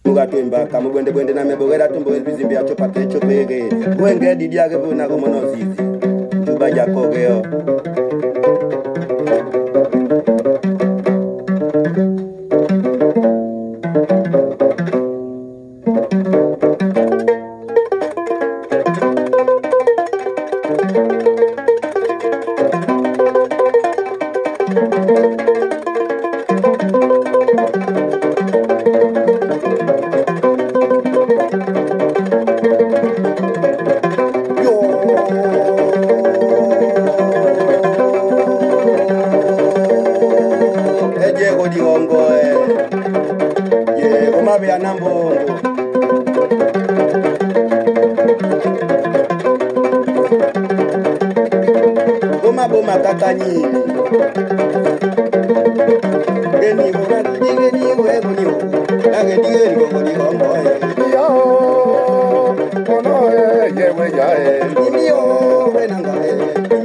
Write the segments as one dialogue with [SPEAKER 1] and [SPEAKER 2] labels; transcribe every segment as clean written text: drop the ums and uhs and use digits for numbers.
[SPEAKER 1] Mugatumba kamu bwende na mebogera tumbo bizimbi acho pate chopege wenge didia ke buna ko monozizi tuba jakogeo Boma kakani Geni wego Nage digeni gogo digombo Yo Ono yewe jae Yo wenanga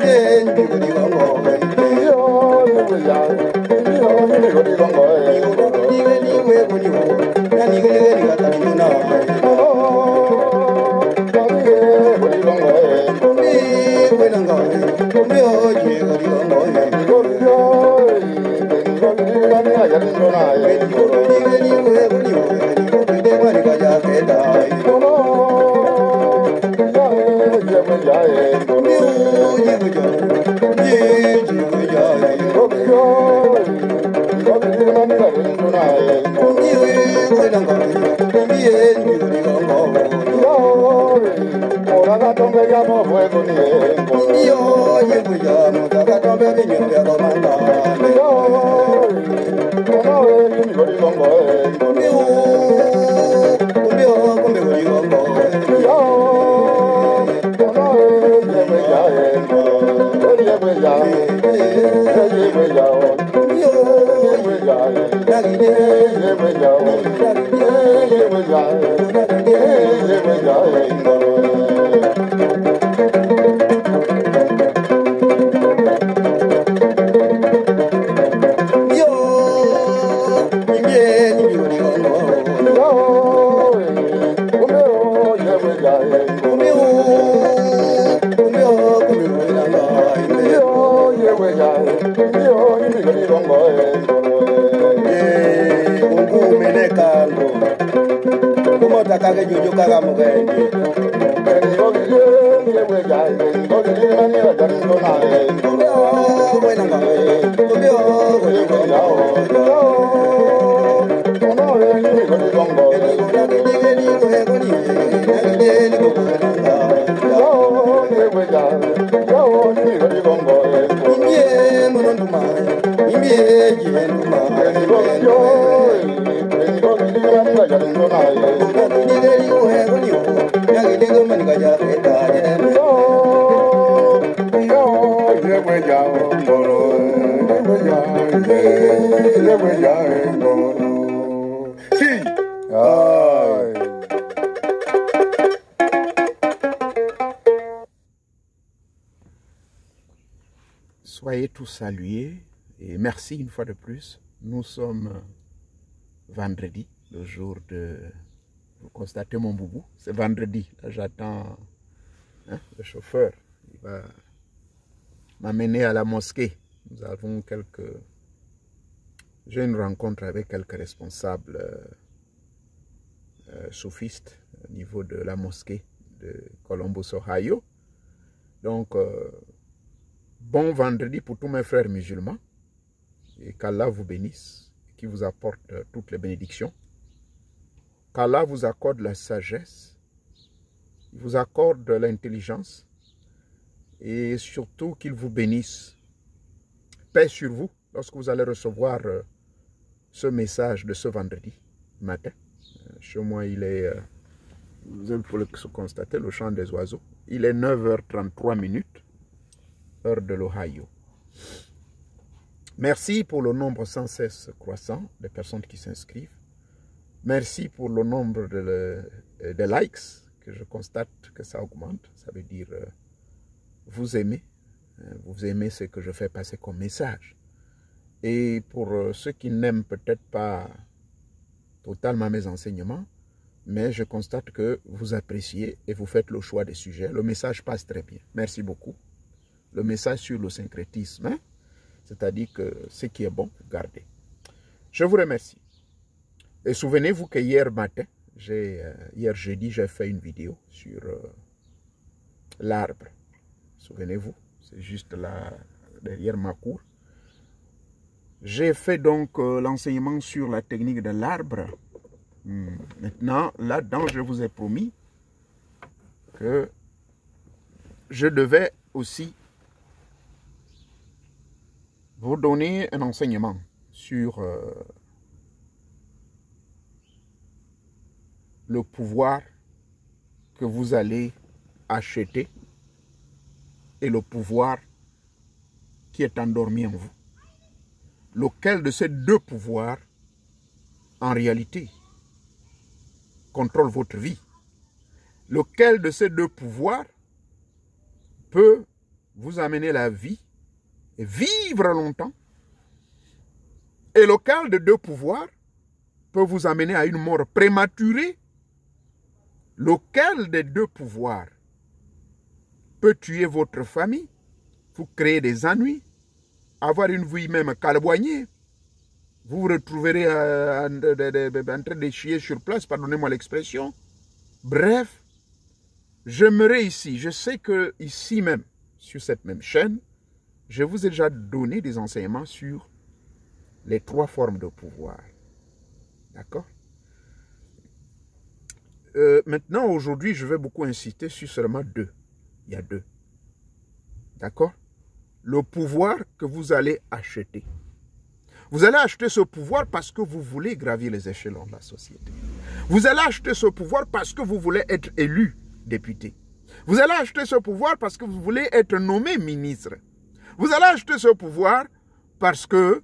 [SPEAKER 1] Geni gogo digombo Yo yewe jae Yo gogo digombo Digeni wego Nani geni kakani muna
[SPEAKER 2] Soyez tous salués et merci une fois de plus. Nous sommes vendredi, le jour de... Vous constatez mon boubou, c'est vendredi. J'attends le chauffeur. Il va m'amener à la mosquée. Nous avons J'ai une rencontre avec quelques responsables soufistes au niveau de la mosquée de Columbus, Ohio. Donc, bon vendredi pour tous mes frères musulmans et qu'Allah vous bénisse, qui vous apporte toutes les bénédictions. Qu'Allah vous accorde la sagesse, il vous accorde l'intelligence et surtout qu'il vous bénisse. Paix sur vous lorsque vous allez recevoir ce message de ce vendredi matin. Chez moi, il est, vous pouvez le constater, le chant des oiseaux. Il est 9h33, heure de l'Ohio. Merci pour le nombre sans cesse croissant des personnes qui s'inscrivent. Merci pour le nombre de likes, que je constate que ça augmente. Ça veut dire, vous aimez ce que je fais passer comme message. Et pour ceux qui n'aiment peut-être pas totalement mes enseignements, mais je constate que vous appréciez et vous faites le choix des sujets. Le message passe très bien. Merci beaucoup. Le message sur le syncrétisme, hein? C'est-à-dire que ce qui est bon, gardez. Je vous remercie. Et souvenez-vous que hier matin, hier jeudi, j'ai fait une vidéo sur l'arbre. Souvenez-vous, c'est juste là, derrière ma cour. J'ai fait donc l'enseignement sur la technique de l'arbre. Maintenant, là-dedans, je vous ai promis que je devais aussi vous donner un enseignement sur le pouvoir que vous allez acheter et le pouvoir qui est endormi en vous. Lequel de ces deux pouvoirs, en réalité, contrôle votre vie? Lequel de ces deux pouvoirs peut vous amener la vie et vivre longtemps? Et lequel de deux pouvoirs peut vous amener à une mort prématurée? Lequel des deux pouvoirs peut tuer votre famille, vous créer des ennuis, avoir une vie même calboignée? Vous vous retrouverez en train de chier sur place, pardonnez-moi l'expression. Bref, j'aimerais ici, je sais que ici même, sur cette même chaîne, je vous ai déjà donné des enseignements sur les 3 formes de pouvoir. D'accord? Maintenant, aujourd'hui, je vais beaucoup insister sur seulement 2. Il y a 2. D'accord? Le pouvoir que vous allez acheter. Vous allez acheter ce pouvoir parce que vous voulez gravir les échelons de la société. Vous allez acheter ce pouvoir parce que vous voulez être élu député. Vous allez acheter ce pouvoir parce que vous voulez être nommé ministre. Vous allez acheter ce pouvoir parce que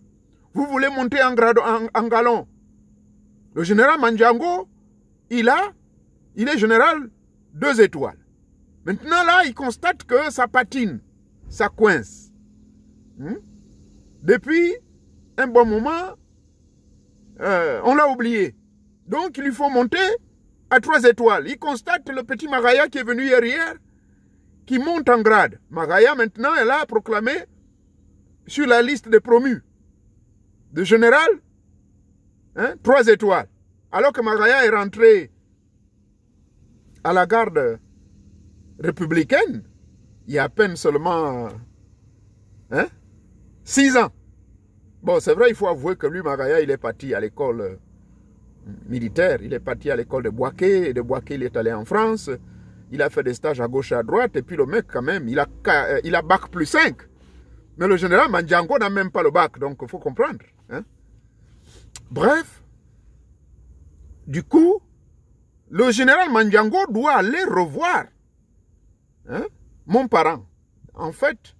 [SPEAKER 2] vous voulez monter en galon. Le général Mandjango, il est général 2 étoiles. Maintenant là, il constate que ça patine, ça coince. Depuis un bon moment, on l'a oublié. Donc il lui faut monter à 3 étoiles. Il constate le petit Magaya qui est venu hier, qui monte en grade. Magaya maintenant, elle a proclamé sur la liste des promus de général 3 étoiles. Alors que Magaya est rentré à la garde républicaine il y a à peine seulement 6 ans. Bon, c'est vrai, il faut avouer que lui, Magaya, il est parti à l'école militaire. Il est parti à l'école de Boaké. Et de Boaké, il est allé en France. Il a fait des stages à gauche et à droite. Et puis le mec, quand même, il a bac plus 5. Mais le général Mandjango n'a même pas le bac. Donc, il faut comprendre. Bref. Du coup, le général Mandjango doit aller revoir mon parent. En fait,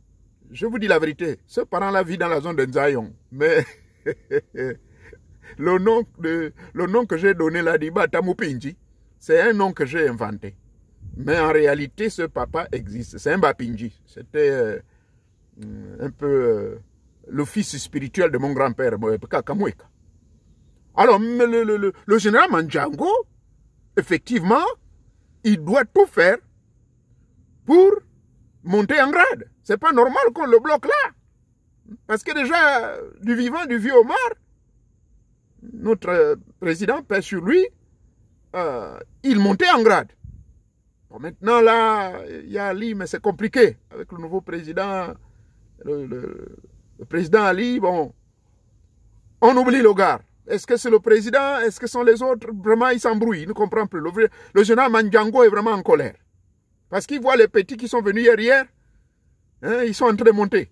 [SPEAKER 2] je vous dis la vérité, ce parent-là vit dans la zone de Nzayon. Mais le nom que j'ai donné là, Diba Tamupinji, c'est un nom que j'ai inventé. Mais en réalité, ce papa existe. C'est un Bapinji. C'était un peu le fils spirituel de mon grand-père, Kakamoueka. Alors, le général Mandjango, effectivement, il doit tout faire pour monter en grade. C'est pas normal qu'on le bloque là. Parce que déjà, du vivant du vieux Omar, notre président, paix sur lui, il montait en grade. Bon, maintenant là, il y a Ali, mais c'est compliqué. Avec le nouveau président, le président Ali, bon, on oublie le gars. Est-ce que c'est le président? Est-ce que sont les autres? Vraiment, il s'embrouille, il ne comprend plus. Le général Mandjango est vraiment en colère. Parce qu'il voit les petits qui sont venus hier, ils sont en train de monter.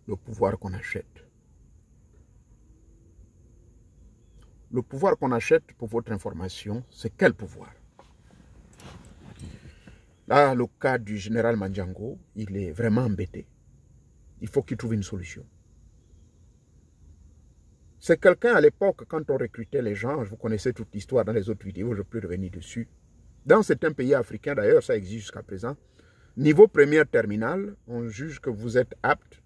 [SPEAKER 2] Le pouvoir qu'on achète. Le pouvoir qu'on achète, pour votre information, c'est quel pouvoir? Là, le cas du général Mandjango, il est vraiment embêté. Il faut qu'il trouve une solution. C'est quelqu'un à l'époque, quand on recrutait les gens, vous connaissez toute l'histoire dans les autres vidéos, je ne peux revenir dessus. Dans certains pays africains, d'ailleurs, ça existe jusqu'à présent, niveau première terminale, on juge que vous êtes apte,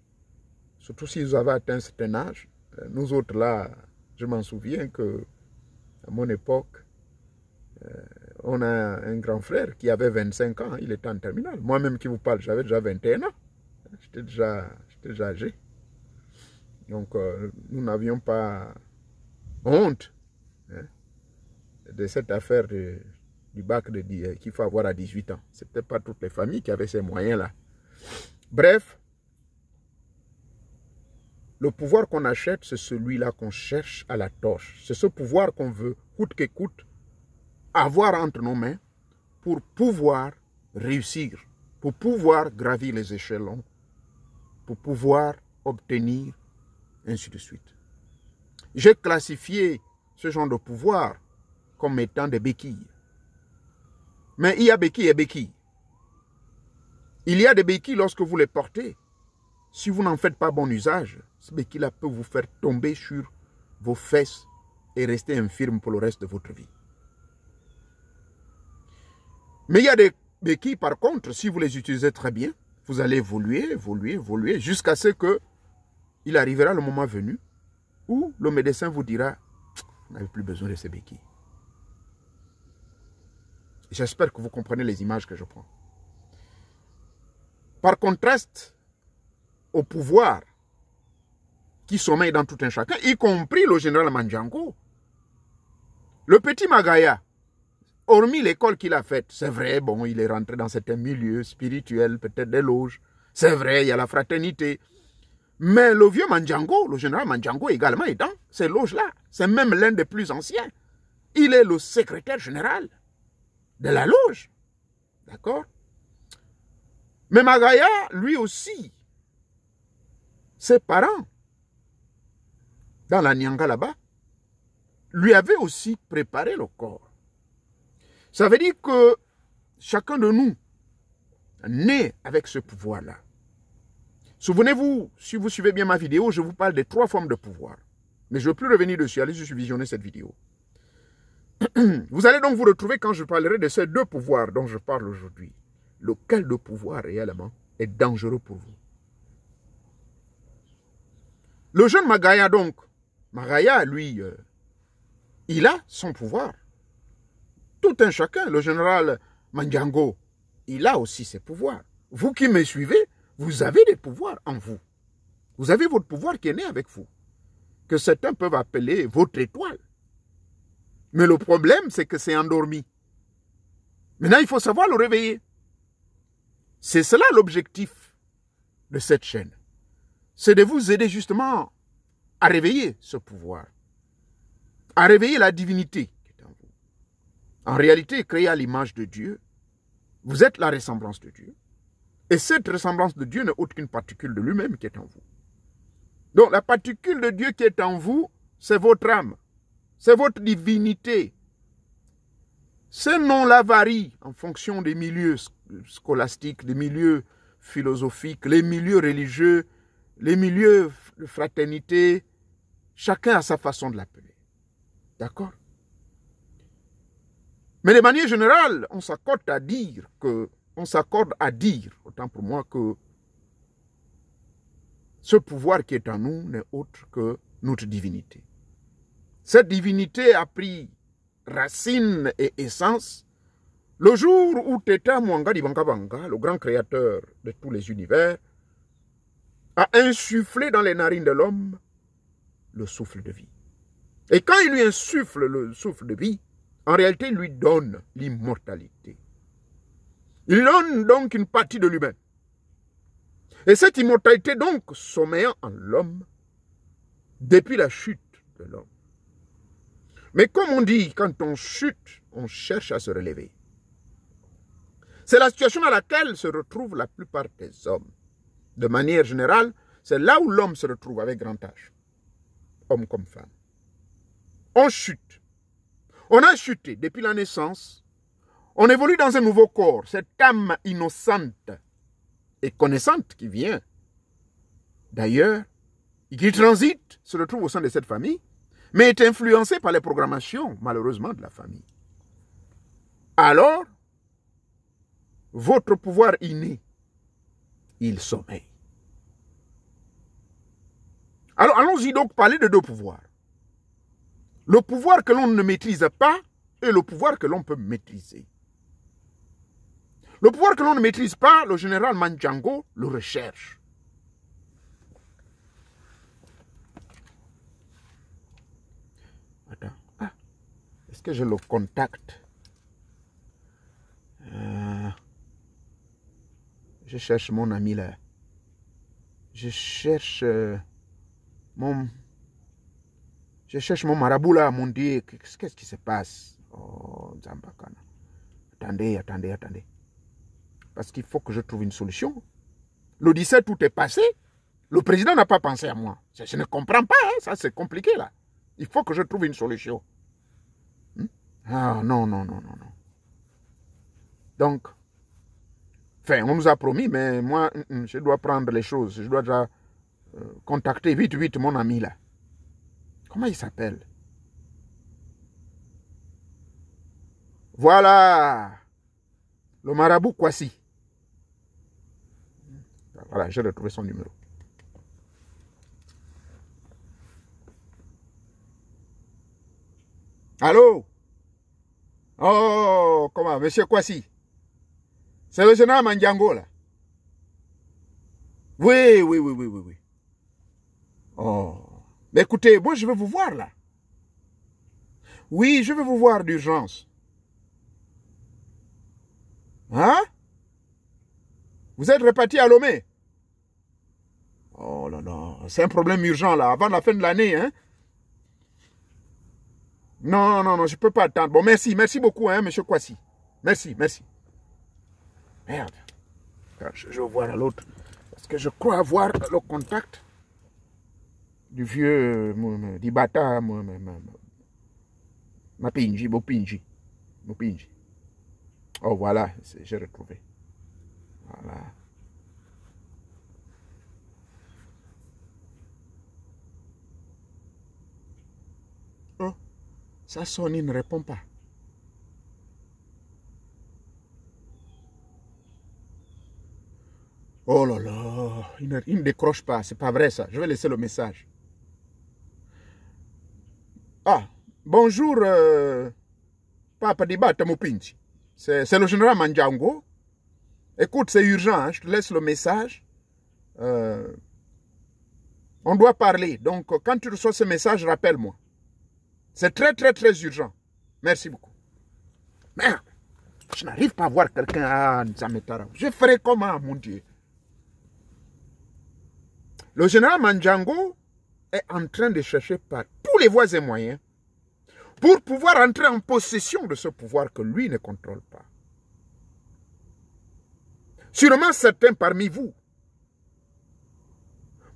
[SPEAKER 2] surtout si vous avez atteint un certain âge, Nous autres là, je m'en souviens que à mon époque, on a un grand frère qui avait 25 ans, il était en terminale. Moi-même qui vous parle, j'avais déjà 21 ans. J'étais déjà âgé. Donc, nous n'avions pas honte hein, de cette affaire du bac qu'il faut avoir à 18 ans. Ce n'était pas toutes les familles qui avaient ces moyens-là. Bref, le pouvoir qu'on achète, c'est celui-là qu'on cherche à la torche. C'est ce pouvoir qu'on veut, coûte que coûte, avoir entre nos mains pour pouvoir réussir, pour pouvoir gravir les échelons, pour pouvoir obtenir, ainsi de suite. J'ai classifié ce genre de pouvoir comme étant des béquilles. Mais il y a béquilles et béquilles. Il y a des béquilles lorsque vous les portez. Si vous n'en faites pas bon usage, ce béquille-là peut vous faire tomber sur vos fesses et rester infirme pour le reste de votre vie. Mais il y a des béquilles, par contre, si vous les utilisez très bien, vous allez évoluer, jusqu'à ce que il arrivera le moment venu où le médecin vous dira « Vous n'avez plus besoin de ces béquilles ». J'espère que vous comprenez les images que je prends. Par contraste au pouvoir qui sommeille dans tout un chacun, y compris le général Mandjango, le petit Magaya, hormis l'école qu'il a faite, c'est vrai, bon, il est rentré dans certains milieux spirituels, peut-être des loges, c'est vrai, il y a la fraternité, mais le vieux Mandjango, le général Mandjango également est dans ces loges-là, c'est même l'un des plus anciens, il est le secrétaire général de la loge, d'accord? Mais Magaya, lui aussi, ses parents, dans la Nyanga là-bas, lui avaient aussi préparé le corps. Ça veut dire que chacun de nous naît avec ce pouvoir-là. Souvenez-vous, si vous suivez bien ma vidéo, je vous parle des 3 formes de pouvoir. Mais je ne veux plus revenir dessus, allez juste visionner cette vidéo. Vous allez donc vous retrouver quand je parlerai de ces 2 pouvoirs dont je parle aujourd'hui. Lequel de pouvoir réellement est dangereux pour vous? Le jeune Magaya donc, Magaya lui, il a son pouvoir. Tout un chacun, le général Mandjango, il a aussi ses pouvoirs. Vous qui me suivez, vous avez des pouvoirs en vous. Vous avez votre pouvoir qui est né avec vous, que certains peuvent appeler votre étoile. Mais le problème, c'est que c'est endormi. Maintenant, il faut savoir le réveiller. C'est cela l'objectif de cette chaîne. C'est de vous aider justement à réveiller ce pouvoir, à réveiller la divinité qui est en vous. En réalité, créé à l'image de Dieu, vous êtes la ressemblance de Dieu. Et cette ressemblance de Dieu n'est autre qu'une particule de lui-même qui est en vous. Donc la particule de Dieu qui est en vous, c'est votre âme, c'est votre divinité. Ce nom-là varie en fonction des milieux scolastiques, des milieux philosophiques, les milieux religieux, les milieux de fraternité. Chacun a sa façon de l'appeler. D'accord? Mais de manière générale, on s'accorde à dire, autant pour moi, que ce pouvoir qui est en nous n'est autre que notre divinité. Cette divinité a pris racine et essence le jour où Teta Mwanga Dibankabanga, le grand créateur de tous les univers, a insufflé dans les narines de l'homme le souffle de vie. Et quand il lui insuffle le souffle de vie, en réalité, il lui donne l'immortalité. Il donne donc une partie de lui-même. Et cette immortalité, donc, sommeillant en l'homme depuis la chute de l'homme. Mais comme on dit, quand on chute, on cherche à se relever. C'est la situation dans laquelle se retrouvent la plupart des hommes. De manière générale, c'est là où l'homme se retrouve avec grand H. Homme comme femme. On chute. On a chuté depuis la naissance. On évolue dans un nouveau corps. Cette âme innocente et connaissante qui vient, d'ailleurs, qui transite, se retrouve au sein de cette famille, mais est influencée par les programmations, malheureusement, de la famille. Alors, votre pouvoir inné, il sommeille. Alors, allons-y donc parler de deux pouvoirs. Le pouvoir que l'on ne maîtrise pas et le pouvoir que l'on peut maîtriser. Le pouvoir que l'on ne maîtrise pas, le général Mandjango le recherche. Attends. Ah, est-ce que je le contacte? Je cherche mon ami là. Je cherche mon marabout là, mon Dieu. Qu'est-ce qui se passe? Oh, Zambakana. Attendez. Parce qu'il faut que je trouve une solution. Le 17, tout est passé. Le président n'a pas pensé à moi. Je ne comprends pas, hein? Ça c'est compliqué là. Il faut que je trouve une solution. Ah non. Donc, enfin, on nous a promis, mais moi, je dois prendre les choses. Je dois déjà contacter vite mon ami là. Comment il s'appelle? Voilà. Le marabout Kwasi. Voilà, j'ai retrouvé son numéro. Allô? Oh, comment, monsieur Kwasi? C'est le général Mandjango, là? Oui. Oh. Mais écoutez, moi, je veux vous voir, là. Oui, je veux vous voir d'urgence. Hein? Vous êtes reparti à Lomé? Oh là là, c'est un problème urgent, là, avant la fin de l'année, hein? Non, je ne peux pas attendre. Bon, merci beaucoup, hein, monsieur Kwasi. Merci. Merde. Je vais voir à l'autre. Parce que je crois avoir le contact du vieux Dibata, Mopinji. Oh, voilà, j'ai retrouvé. Voilà. Oh, ça sonne, il ne répond pas. Oh là là, il ne décroche pas, c'est pas vrai ça. Je vais laisser le message. Ah, bonjour, Papa Dibata Mopinji. C'est le général Mandjango. Écoute, c'est urgent, hein, je te laisse le message. On doit parler. Donc, quand tu reçois ce message, rappelle-moi. C'est très urgent. Merci beaucoup. Merde, je n'arrive pas à voir quelqu'un à Nzametara. Je ferai comment, mon Dieu? Le général Mandjango est en train de chercher par tous les voies et moyens pour pouvoir entrer en possession de ce pouvoir que lui ne contrôle pas. Sûrement certains parmi vous,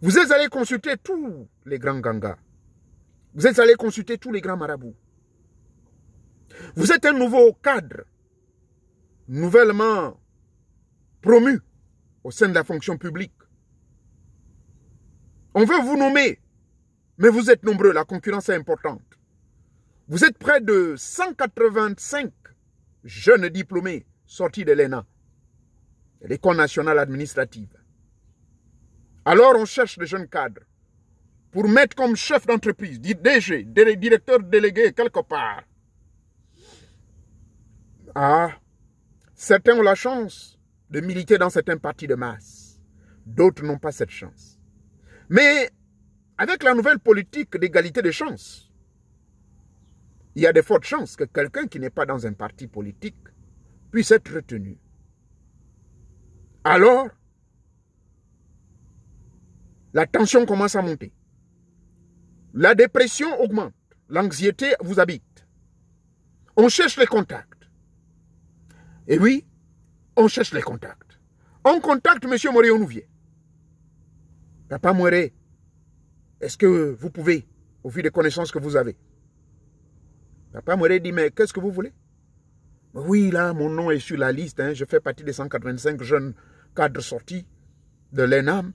[SPEAKER 2] vous êtes allés consulter tous les grands gangas. Vous êtes allés consulter tous les grands marabouts. Vous êtes un nouveau cadre, nouvellement promu au sein de la fonction publique. On veut vous nommer, mais vous êtes nombreux, la concurrence est importante. Vous êtes près de 185 jeunes diplômés sortis de l'ENA, l'École nationale administrative. Alors on cherche des jeunes cadres pour mettre comme chef d'entreprise, DG, directeur délégué quelque part. Ah, certains ont la chance de militer dans certains partis de masse. D'autres n'ont pas cette chance. Mais avec la nouvelle politique d'égalité des chances, il y a de fortes chances que quelqu'un qui n'est pas dans un parti politique puisse être retenu. Alors, la tension commence à monter. La dépression augmente. L'anxiété vous habite. On cherche les contacts. Et oui, on cherche les contacts. On contacte M. Moré-Onouvier. Papa Moré, est-ce que vous pouvez, au vu des connaissances que vous avez? Papa Moré dit, mais qu'est-ce que vous voulez? Oui, là, mon nom est sur la liste. Hein, je fais partie des 185 jeunes cadres sortis de l'ENAM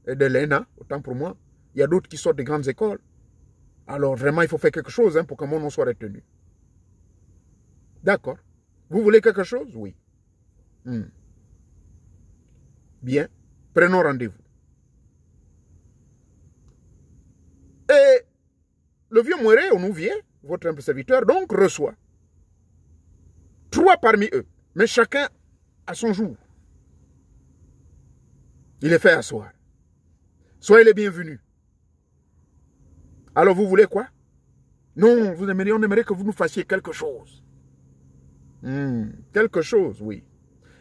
[SPEAKER 2] et de l'ENA, autant pour moi. Il y a d'autres qui sortent des grandes écoles. Alors, vraiment, il faut faire quelque chose, hein, pour que mon nom soit retenu. D'accord. Vous voulez quelque chose? Oui. Bien. Prenons rendez-vous. Et le vieux Mouéré, Onouvier, votre humble serviteur, donc reçoit 3 parmi eux, mais chacun à son jour. Il est fait asseoir. Soyez les bienvenus. Alors vous voulez quoi? Non, on aimerait que vous nous fassiez quelque chose. Quelque chose, oui.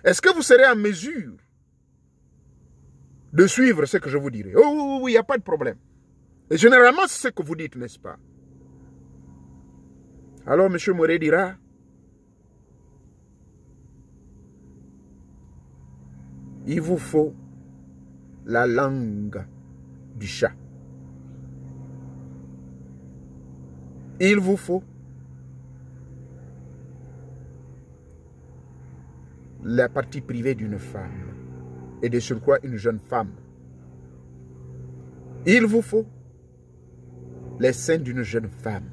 [SPEAKER 2] Est-ce que vous serez en mesure de suivre ce que je vous dirai? Oh oui, il n'y a pas de problème. Et généralement, c'est ce que vous dites, n'est-ce pas? Alors, M. Mouéré dira, il vous faut la langue du chat. Il vous faut la partie privée d'une femme et de surcroît une jeune femme. Il vous faut les seins d'une jeune femme.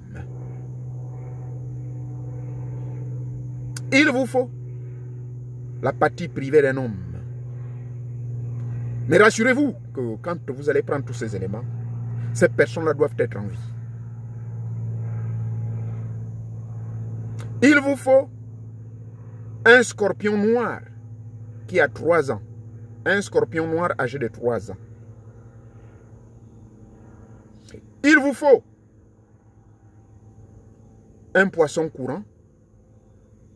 [SPEAKER 2] Il vous faut la partie privée d'un homme. Mais rassurez-vous que quand vous allez prendre tous ces éléments, ces personnes-là doivent être en vie. Il vous faut un scorpion noir qui a 3 ans. Un scorpion noir âgé de 3 ans. Il vous faut un poisson courant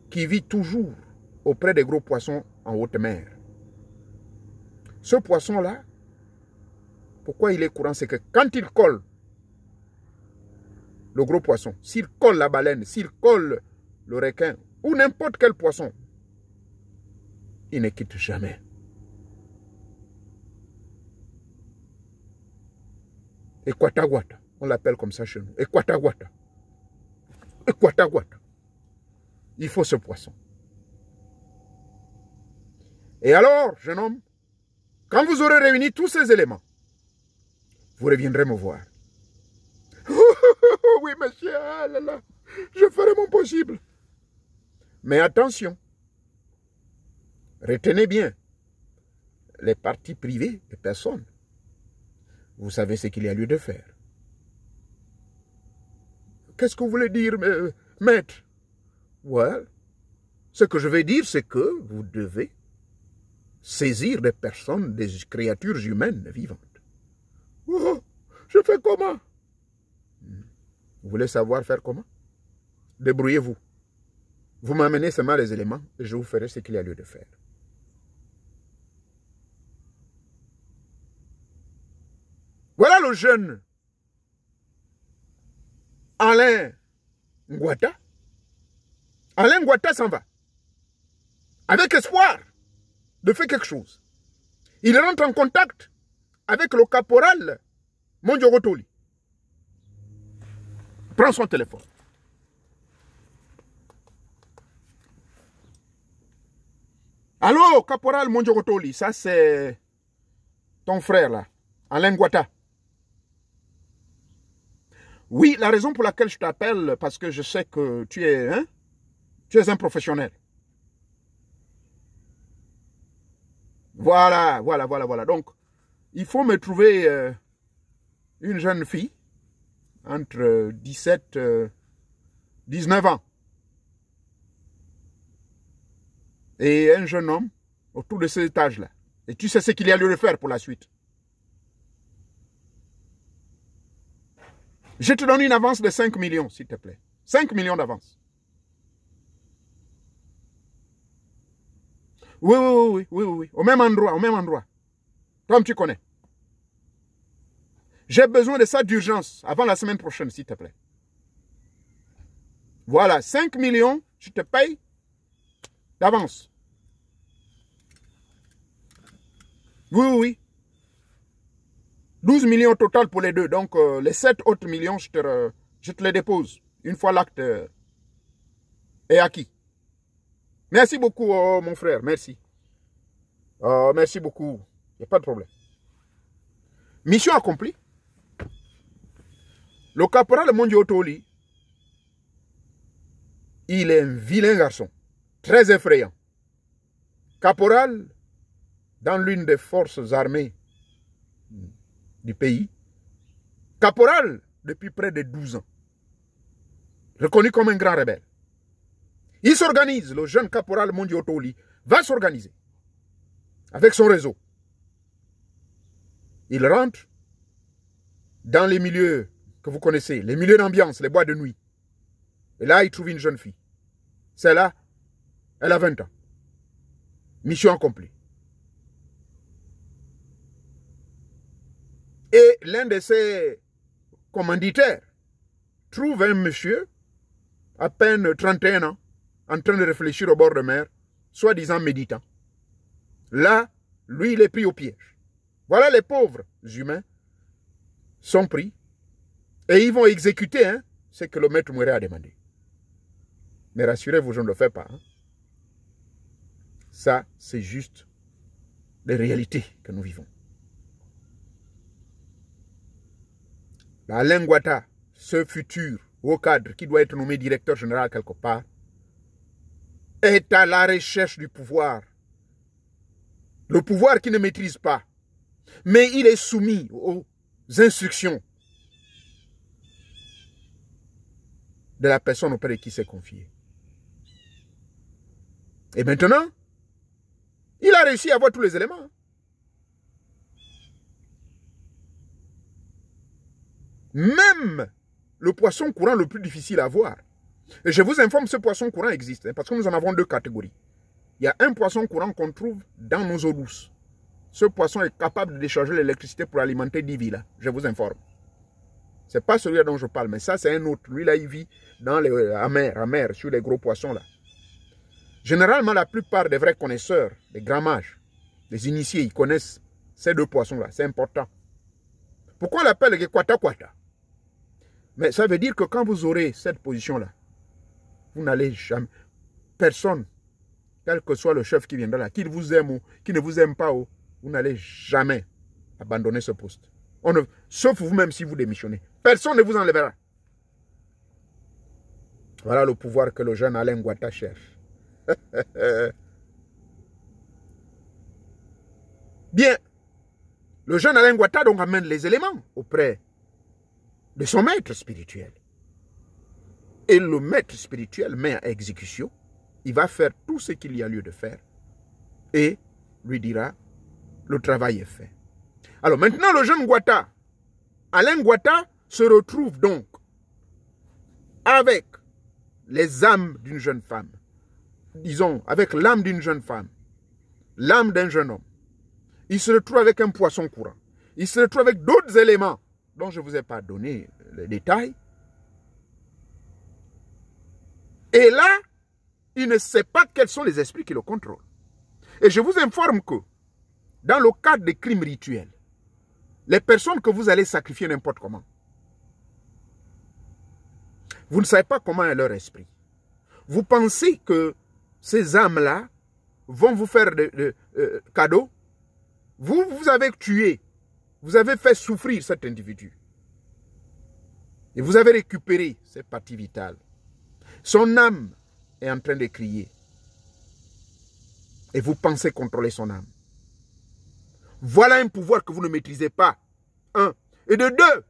[SPEAKER 2] qui vit toujours auprès des gros poissons en haute mer. Ce poisson-là, pourquoi il est courant? C'est que quand il colle le gros poisson, s'il colle la baleine, s'il colle le requin ou n'importe quel poisson, il ne quitte jamais. Ekwataguata, on l'appelle comme ça chez nous. Ekwataguata. Ekwataguata. Il faut ce poisson. Et alors, jeune homme, quand vous aurez réuni tous ces éléments, vous reviendrez me voir. Oui, monsieur, ah là là, je ferai mon possible. Mais attention, retenez bien, les parties privées de personnes, vous savez ce qu'il y a lieu de faire. Qu'est-ce que vous voulez dire, maître? Ouais. Ce que je vais dire, c'est que vous devez saisir des personnes, des créatures humaines vivantes. Oh, je fais comment? Vous voulez savoir faire comment? Débrouillez-vous. Vous m'amenez seulement les éléments et je vous ferai ce qu'il y a lieu de faire. Voilà le jeune Alain Ngouata. Alain Ngouata s'en va. Avec espoir de faire quelque chose. Il rentre en contact avec le caporal Mondjogotoli. Prends son téléphone. Allô, caporal Mondjogotoli, ça c'est ton frère là, Alain Ngouata. Oui, la raison pour laquelle je t'appelle, parce que je sais que tu es un professionnel. Voilà. Donc, il faut me trouver une jeune fille entre 17 et 19 ans. Et un jeune homme autour de cet âge-là. Et tu sais ce qu'il y a lieu de faire pour la suite. Je te donne une avance de 5 millions, s'il te plaît. 5 millions d'avance. Oui. Au même endroit. Toi, tu connais. J'ai besoin de ça d'urgence avant la semaine prochaine, s'il te plaît. Voilà, 5 millions, je te paye d'avance. Oui. 12 millions au total pour les deux. Donc, les 7 autres millions, je te les dépose. Une fois l'acte est acquis. Merci beaucoup, mon frère. Merci. Merci beaucoup. Il n'y a pas de problème. Mission accomplie. Le caporal Mondjogotoli, il est un vilain garçon. Très effrayant. Caporal dans l'une des forces armées du pays. Caporal depuis près de 12 ans. Reconnu comme un grand rebelle. Il s'organise, le jeune caporal Mondio Toli va s'organiser avec son réseau. Il rentre dans les milieux que vous connaissez, les milieux d'ambiance, les boîtes de nuit. Et là, il trouve une jeune fille. Celle-là, elle a 20 ans. Mission accomplie. Et l'un de ses commanditaires trouve un monsieur, à peine 31 ans, en train de réfléchir au bord de mer, soi-disant méditant. Là, lui, il est pris au piège. Voilà les pauvres humains sont pris et ils vont exécuter ce que le maître Mouéré a demandé. Mais rassurez-vous, je ne le fais pas. Ça, c'est juste les réalités que nous vivons. Alain Ouattara, ce futur haut cadre qui doit être nommé directeur général quelque part, est à la recherche du pouvoir. Le pouvoir qu'il ne maîtrise pas. Mais il est soumis aux instructions de la personne auprès de qui s'est confié. Et maintenant, il a réussi à avoir tous les éléments. Même le poisson courant le plus difficile à voir. Et je vous informe, ce poisson courant existe, parce que nous en avons deux catégories. Il y a un poisson courant qu'on trouve dans nos eaux douces. Ce poisson est capable de décharger l'électricité pour alimenter 10 villes. Je vous informe. Ce n'est pas celui dont je parle, mais ça c'est un autre. Lui là, il vit dans les mer, sur les gros poissons là. Généralement, la plupart des vrais connaisseurs, des grands mages, des initiés, ils connaissent ces deux poissons là. C'est important. Pourquoi on l'appelle le Kwata Kwata? Mais ça veut dire que quand vous aurez cette position là, vous n'allez jamais, personne, quel que soit le chef qui viendra là, qu'il vous aime ou qui ne vous aime pas, vous n'allez jamais abandonner ce poste. Sauf vous-même si vous démissionnez. Personne ne vous enlèvera. Voilà le pouvoir que le jeune Alain Ouattara cherche. Bien. Le jeune Alain Ouattara donc amène les éléments auprès de son maître spirituel. Et le maître spirituel met à exécution. Il va faire tout ce qu'il y a lieu de faire. Et lui dira, le travail est fait. Alors maintenant, le jeune Ouattara, Alain Ouattara, se retrouve donc avec les âmes d'une jeune femme. Disons, avec l'âme d'une jeune femme, l'âme d'un jeune homme. Il se retrouve avec un poisson courant. Il se retrouve avec d'autres éléments dont je ne vous ai pas donné les détails. Et là, il ne sait pas quels sont les esprits qui le contrôlent. Et je vous informe que, dans le cadre des crimes rituels, les personnes que vous allez sacrifier n'importe comment, vous ne savez pas comment est leur esprit. Vous pensez que ces âmes-là vont vous faire des cadeaux. Vous avez tué, vous avez fait souffrir cet individu. Et vous avez récupéré ses parties vitales. Son âme est en train de crier. Et vous pensez contrôler son âme. Voilà un pouvoir que vous ne maîtrisez pas. Un. Et de deux,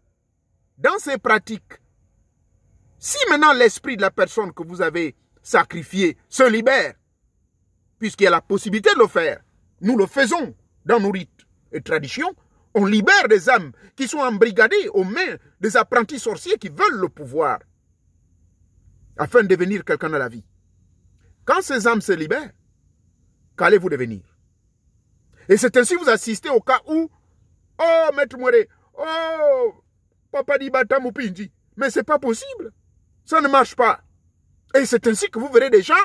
[SPEAKER 2] dans ces pratiques, si maintenant l'esprit de la personne que vous avez sacrifié se libère, puisqu'il y a la possibilité de le faire, nous le faisons dans nos rites et traditions, on libère des âmes qui sont embrigadées aux mains des apprentis sorciers qui veulent le pouvoir afin de devenir quelqu'un dans la vie. Quand ces âmes se libèrent, qu'allez-vous devenir? Et c'est ainsi que vous assistez au cas où, oh, Maître Mouéré, oh, Papa Dibata Mupinji, mais c'est pas possible. Ça ne marche pas. Et c'est ainsi que vous verrez des gens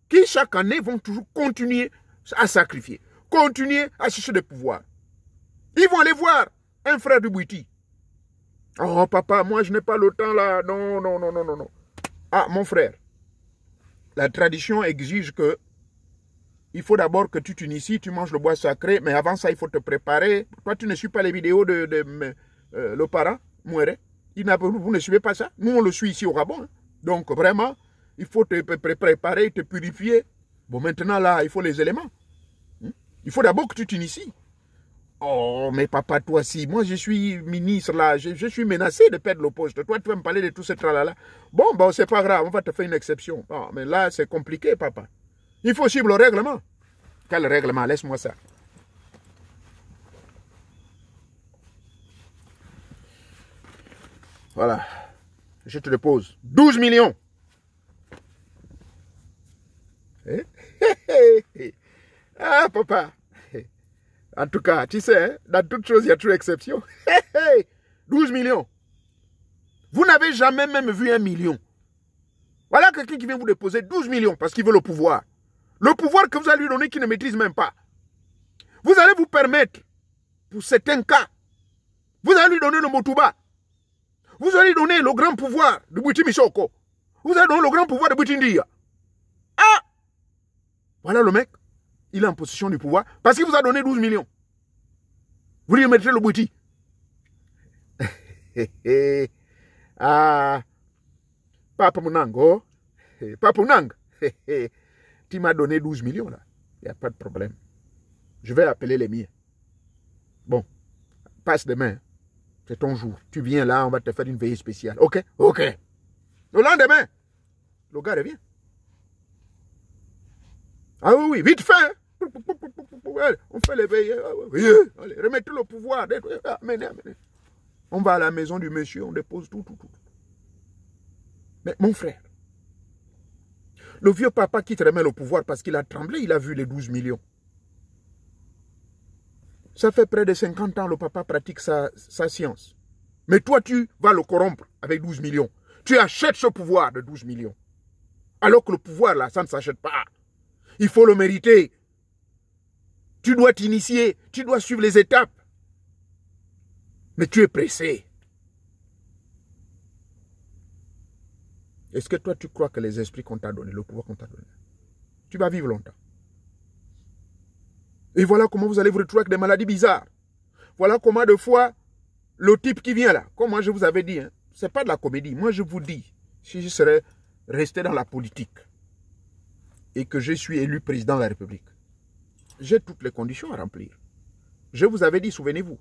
[SPEAKER 2] qui, chaque année, vont toujours continuer à sacrifier, continuer à chercher des pouvoirs. Ils vont aller voir un frère du Bouiti. Oh, papa, moi, je n'ai pas le temps là. Non, non, non, non, non, non. Ah, mon frère, la tradition exige que il faut d'abord que tu t'inities, tu manges le bois sacré, mais avant ça, il faut te préparer. Toi, tu ne suis pas les vidéos de le parent, Mouéré. Vous ne suivez pas ça? Nous, on le suit ici au Gabon. Hein. Donc, vraiment, il faut te préparer, te purifier. Bon, maintenant, là, il faut les éléments. Il faut d'abord que tu t'inities. Oh, mais papa, toi aussi, moi je suis ministre là, je suis menacé de perdre le poste. Toi, tu vas me parler de tout ce tralala. Bon, c'est pas grave, on va te faire une exception. Oh, mais là, c'est compliqué, papa. Il faut suivre le règlement. Quel règlement? Laisse-moi ça. Voilà. Je te le pose. 12 millions. Ah, papa. En tout cas, tu sais, hein, dans toute chose, il y a toujours exception. 12 millions. Vous n'avez jamais même vu 1 million. Voilà quelqu'un qui vient vous déposer 12 millions parce qu'il veut le pouvoir. Le pouvoir que vous allez lui donner qu'il ne maîtrise même pas. Vous allez vous permettre, pour certains cas, vous allez lui donner le Motuba. Vous allez lui donner le grand pouvoir de Bouti Michoko. Vous allez donner le grand pouvoir de Bouti Ndia. Ah! Voilà le mec. Il est en possession du pouvoir parce qu'il vous a donné 12 millions. Vous lui mettrez le Bouti. Ah, Papa Mounango, Papa Mounang, tu m'as donné 12 millions là. Il n'y a pas de problème. Je vais appeler les miens. Bon, passe demain. C'est ton jour. Tu viens là, on va te faire une veillée spéciale. Ok? Ok. Le lendemain, le gars revient. Ah oui, vite fait. On fait les veillées. Allez, remettez le pouvoir. Amenez. On va à la maison du monsieur, on dépose tout. Mais mon frère, le vieux papa qui te remet le pouvoir parce qu'il a tremblé, il a vu les 12 millions. Ça fait près de 50 ans le papa pratique sa science. Mais toi, tu vas le corrompre avec 12 millions. Tu achètes ce pouvoir de 12 millions. Alors que le pouvoir, là, ça ne s'achète pas. Il faut le mériter. Tu dois t'initier, tu dois suivre les étapes. Mais tu es pressé. Est-ce que toi, tu crois que les esprits qu'on t'a donné, le pouvoir qu'on t'a donné, tu vas vivre longtemps? Et voilà comment vous allez vous retrouver avec des maladies bizarres. Voilà comment de fois, le type qui vient là, comme moi je vous avais dit, hein, ce n'est pas de la comédie. Moi je vous dis, si je serais resté dans la politique et que je suis élu président de la République, j'ai toutes les conditions à remplir. Je vous avais dit, souvenez-vous,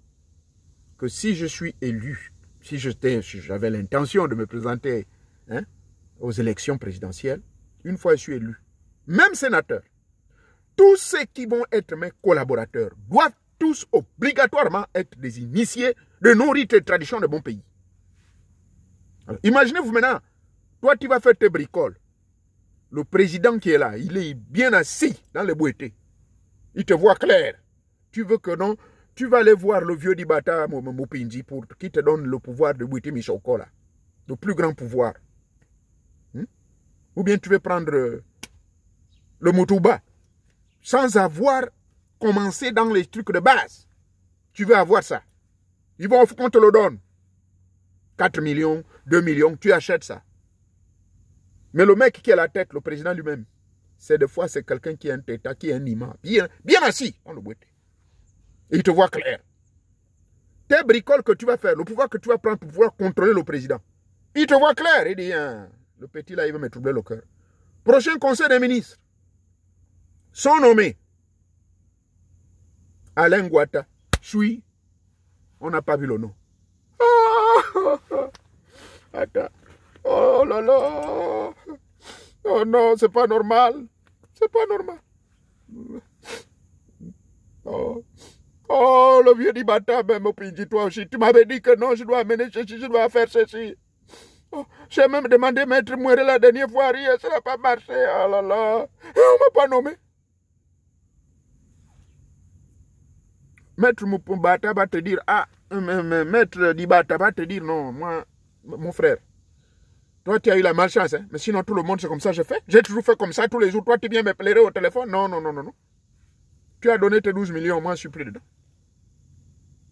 [SPEAKER 2] que si je suis élu, si j'avais l'intention de me présenter aux élections présidentielles, une fois je suis élu, même sénateur, tous ceux qui vont être mes collaborateurs doivent tous obligatoirement être des initiés de nos rites et traditions de bon pays. Alors, imaginez-vous maintenant, toi tu vas faire tes bricoles. Le président qui est là, il est bien assis dans les boîtiers. Il te voit clair. Tu veux que non, tu vas aller voir le vieux Dibata Mopinji pour qui te donne le pouvoir de Bouti Michoko là. Le plus grand pouvoir. Ou bien tu veux prendre le Motuba sans avoir commencé dans les trucs de base. Tu veux avoir ça. Ils vont qu'on te le donne. 4 millions, 2 millions, tu achètes ça. Mais le mec qui est à la tête, le président lui-même, c'est des fois c'est quelqu'un qui est un têta, qui est un imam, bien assis dans le boîtier. Et il te voit clair. Tes bricoles que tu vas faire, le pouvoir que tu vas prendre pour pouvoir contrôler le président, il te voit clair. Il dit, le petit là, il va me troubler le cœur. Prochain conseil des ministres, sont nommés Alain Guata. Choui, on n'a pas vu le nom. Attends. Oh là là. Oh non, c'est pas normal. C'est pas normal. Oh, le vieux Dibata, même au Pidji, toi aussi. Tu m'avais dit que non, je dois amener ceci, je dois faire ceci. Oh, j'ai même demandé Maître Mouéré la dernière fois, rien, ça n'a pas marché. Oh là là. Et on ne m'a pas nommé. Maître Moupoumbata va te dire, Maître Dibata va te dire, non, moi, mon frère, toi tu as eu la malchance, hein? Mais sinon tout le monde c'est comme ça je fais. J'ai toujours fait comme ça tous les jours. Toi tu viens me plairer au téléphone. Non. Tu as donné tes 12 millions, moi je suis plus dedans.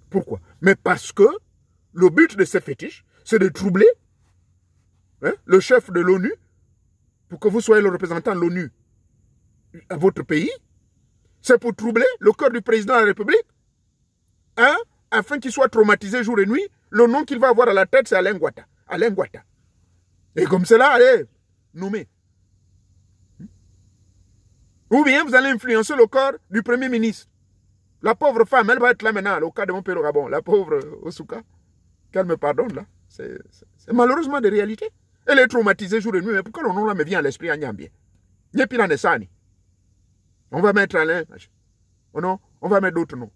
[SPEAKER 2] Pourquoi? Mais parce que le but de ces fétiches, c'est de troubler le chef de l'ONU pour que vous soyez le représentant de l'ONU à votre pays. C'est pour troubler le cœur du président de la République. Afin qu'il soit traumatisé jour et nuit. Le nom qu'il va avoir à la tête, c'est Alain Guata. Alain Guata. Et comme cela, allez, nommé. Ou bien vous allez influencer le corps du Premier ministre. La pauvre femme, elle va être là maintenant, au cas de mon père au Gabon. La pauvre Osuka, qu'elle me pardonne là. C'est malheureusement des réalités. Elle est traumatisée jour et nuit. Mais pourquoi le nom là me vient à l'esprit à Nyambie? On va mettre un lin. Oh non, on va mettre d'autres noms.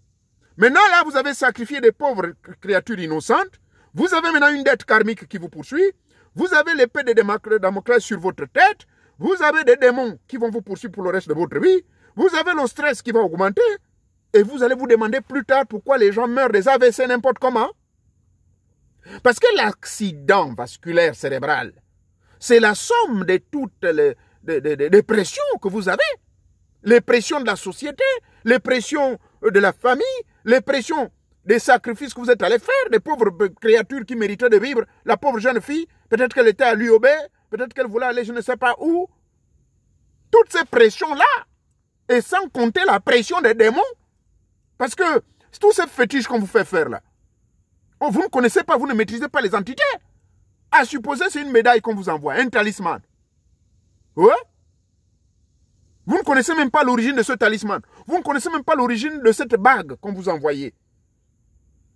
[SPEAKER 2] Maintenant là, vous avez sacrifié des pauvres créatures innocentes. Vous avez maintenant une dette karmique qui vous poursuit. Vous avez l'épée de Damoclès sur votre tête. Vous avez des démons qui vont vous poursuivre pour le reste de votre vie. Vous avez le stress qui va augmenter. Et vous allez vous demander plus tard pourquoi les gens meurent des AVC n'importe comment. Parce que l'accident vasculaire cérébral, c'est la somme de toutes les pressions que vous avez. Les pressions de la société, les pressions de la famille, les pressions des sacrifices que vous êtes allés faire, des pauvres créatures qui méritaient de vivre. La pauvre jeune fille, peut-être qu'elle était à l'UOB, peut-être qu'elle voulait aller je ne sais pas où. Toutes ces pressions-là, et sans compter la pression des démons, parce que tous ces fétiches qu'on vous fait faire là, vous ne connaissez pas, vous ne maîtrisez pas les entités. À supposer c'est une médaille qu'on vous envoie, un talisman. Ouais? Vous ne connaissez même pas l'origine de ce talisman. Vous ne connaissez même pas l'origine de cette bague qu'on vous envoyait.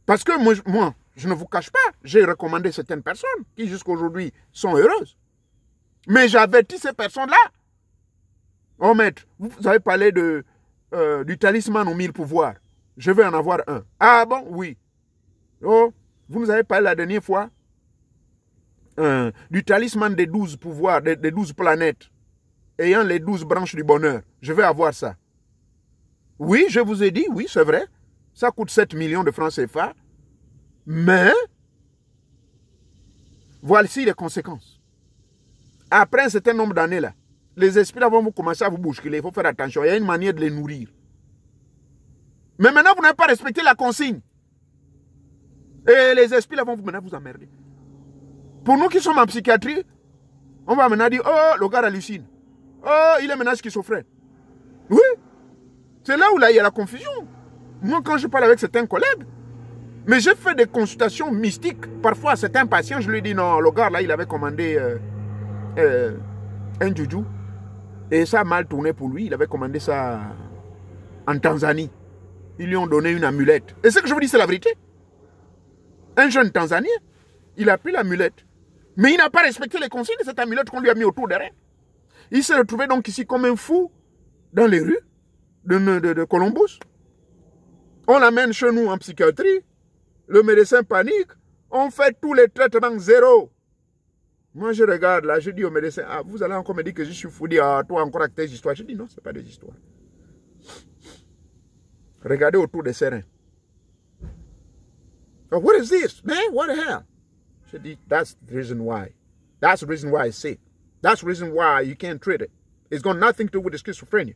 [SPEAKER 2] Parce que moi, je ne vous cache pas, j'ai recommandé certaines personnes qui jusqu'à aujourd'hui sont heureuses. Mais j'avertis ces personnes-là. Oh maître, vous avez parlé du talisman aux 1000 pouvoirs. Je vais en avoir un. Ah bon? Oui. Oh, vous nous avez parlé la dernière fois du talisman des 12 pouvoirs, des 12 planètes, ayant les 12 branches du bonheur. Je vais avoir ça. Oui, je vous ai dit, oui, c'est vrai. Ça coûte 7 millions de francs CFA. Mais, voici les conséquences. Après un certain nombre d'années, là, les esprits vont vous commencer à vous bousculer. Il faut faire attention. Il y a une manière de les nourrir. Mais maintenant, vous n'avez pas respecté la consigne. Et les esprits là vont maintenant vous emmerder. Pour nous qui sommes en psychiatrie, on va maintenant dire, oh, le gars hallucine. Oh, il est maintenant schizophrène. Oui. C'est là où là, il y a la confusion. Moi, quand je parle avec certains collègues, mais j'ai fait des consultations mystiques. Parfois, à certains patients, je lui dis, non, le gars là, il avait commandé un juju. Et ça a mal tourné pour lui. Il avait commandé ça en Tanzanie. Ils lui ont donné une amulette. Et ce que je vous dis, c'est la vérité. Un jeune Tanzanien, il a pris l'amulette. Mais il n'a pas respecté les consignes de cette amulette qu'on lui a mis autour des reins. Il s'est retrouvé donc ici comme un fou dans les rues de Columbus. On l'amène chez nous en psychiatrie. Le médecin panique. On fait tous les traitements zéro. Moi, je regarde là, je dis au médecin, ah, vous allez encore me dire que je suis fou, dire, ah, toi encore avec tes histoires. Je dis, non, ce n'est pas des histoires. Regardez autour des reins. Oh, what is this, man? What the hell? Je dis, that's the reason why. That's the reason why I say. That's the reason why you can't treat it. It's got nothing to do with the schizophrenia.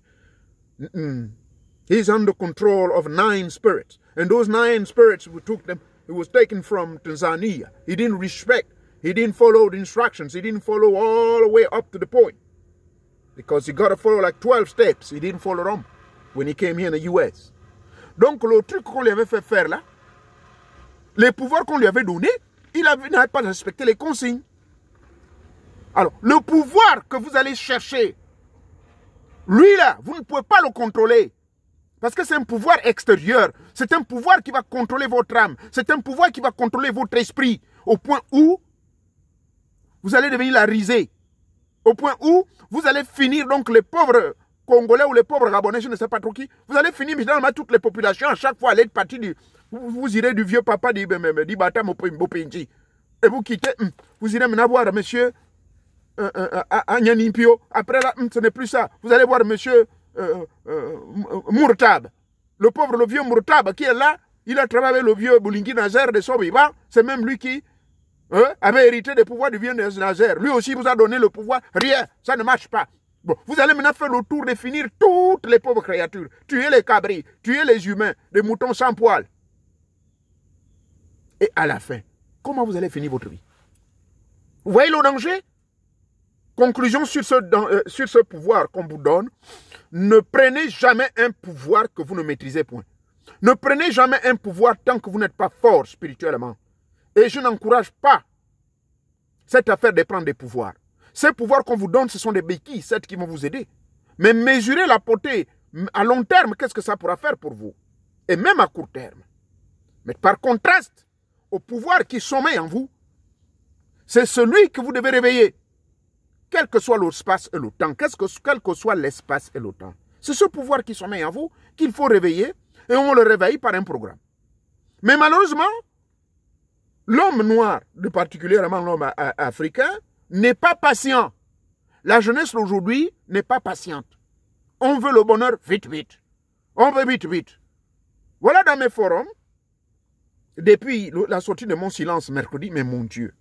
[SPEAKER 2] He's under control of 9 spirits. And those 9 spirits, we took them, it was taken from Tanzania. He didn't respect. He didn't follow the instructions. He didn't follow all the way up to the point. Because he got to follow like 12 steps. He didn't follow them when he came here in the US. Donc, le truc qu'on lui avait fait faire là, les pouvoirs qu'on lui avait donnés, il n'avait pas respecté les consignes. Alors, le pouvoir que vous allez chercher, lui là, vous ne pouvez pas le contrôler. Parce que c'est un pouvoir extérieur. C'est un pouvoir qui va contrôler votre âme. C'est un pouvoir qui va contrôler votre esprit. Au point où vous allez devenir la risée. Au point où vous allez finir donc les pauvres Congolais ou les pauvres Gabonais, je ne sais pas trop qui. Vous allez finir dans toutes les populations. À chaque fois, aller partir du... Vous irez du vieux papa d'Ibata Mopinji. Et vous quittez. Vous irez maintenant voir monsieur Agnanimpio. Après là, ce n'est plus ça. Vous allez voir monsieur Mourtab. Le pauvre, le vieux Mourtab qui est là. Il a travaillé le vieux Boulingi Nazer de Sobiba. C'est même lui qui avait hérité des pouvoirs du vieux Nazer. Lui aussi vous a donné le pouvoir. Rien. Ça ne marche pas. Bon, vous allez maintenant faire le tour de finir toutes les pauvres créatures. Tuer les cabris, tuer les humains, les moutons sans poils. Et à la fin, comment vous allez finir votre vie? Vous voyez le danger? Conclusion sur ce pouvoir qu'on vous donne. Ne prenez jamais un pouvoir que vous ne maîtrisez point. Ne prenez jamais un pouvoir tant que vous n'êtes pas fort spirituellement. Et je n'encourage pas cette affaire de prendre des pouvoirs. Ces pouvoirs qu'on vous donne, ce sont des béquilles, qui vont vous aider. Mais mesurez la portée à long terme, qu'est-ce que ça pourra faire pour vous? et même à court terme. Mais par contraste au pouvoir qui sommeille en vous, c'est celui que vous devez réveiller, quel que soit l'espace et le temps, quel que soit l'espace et le temps. C'est ce pouvoir qui sommeille en vous qu'il faut réveiller, et on le réveille par un programme. Mais malheureusement, l'homme noir, particulièrement l'homme africain, n'est pas patient. La jeunesse d'aujourd'hui n'est pas patiente. On veut le bonheur vite, vite. On veut vite, vite. Voilà dans mes forums, depuis la sortie de mon silence mercredi, mais mon Dieu,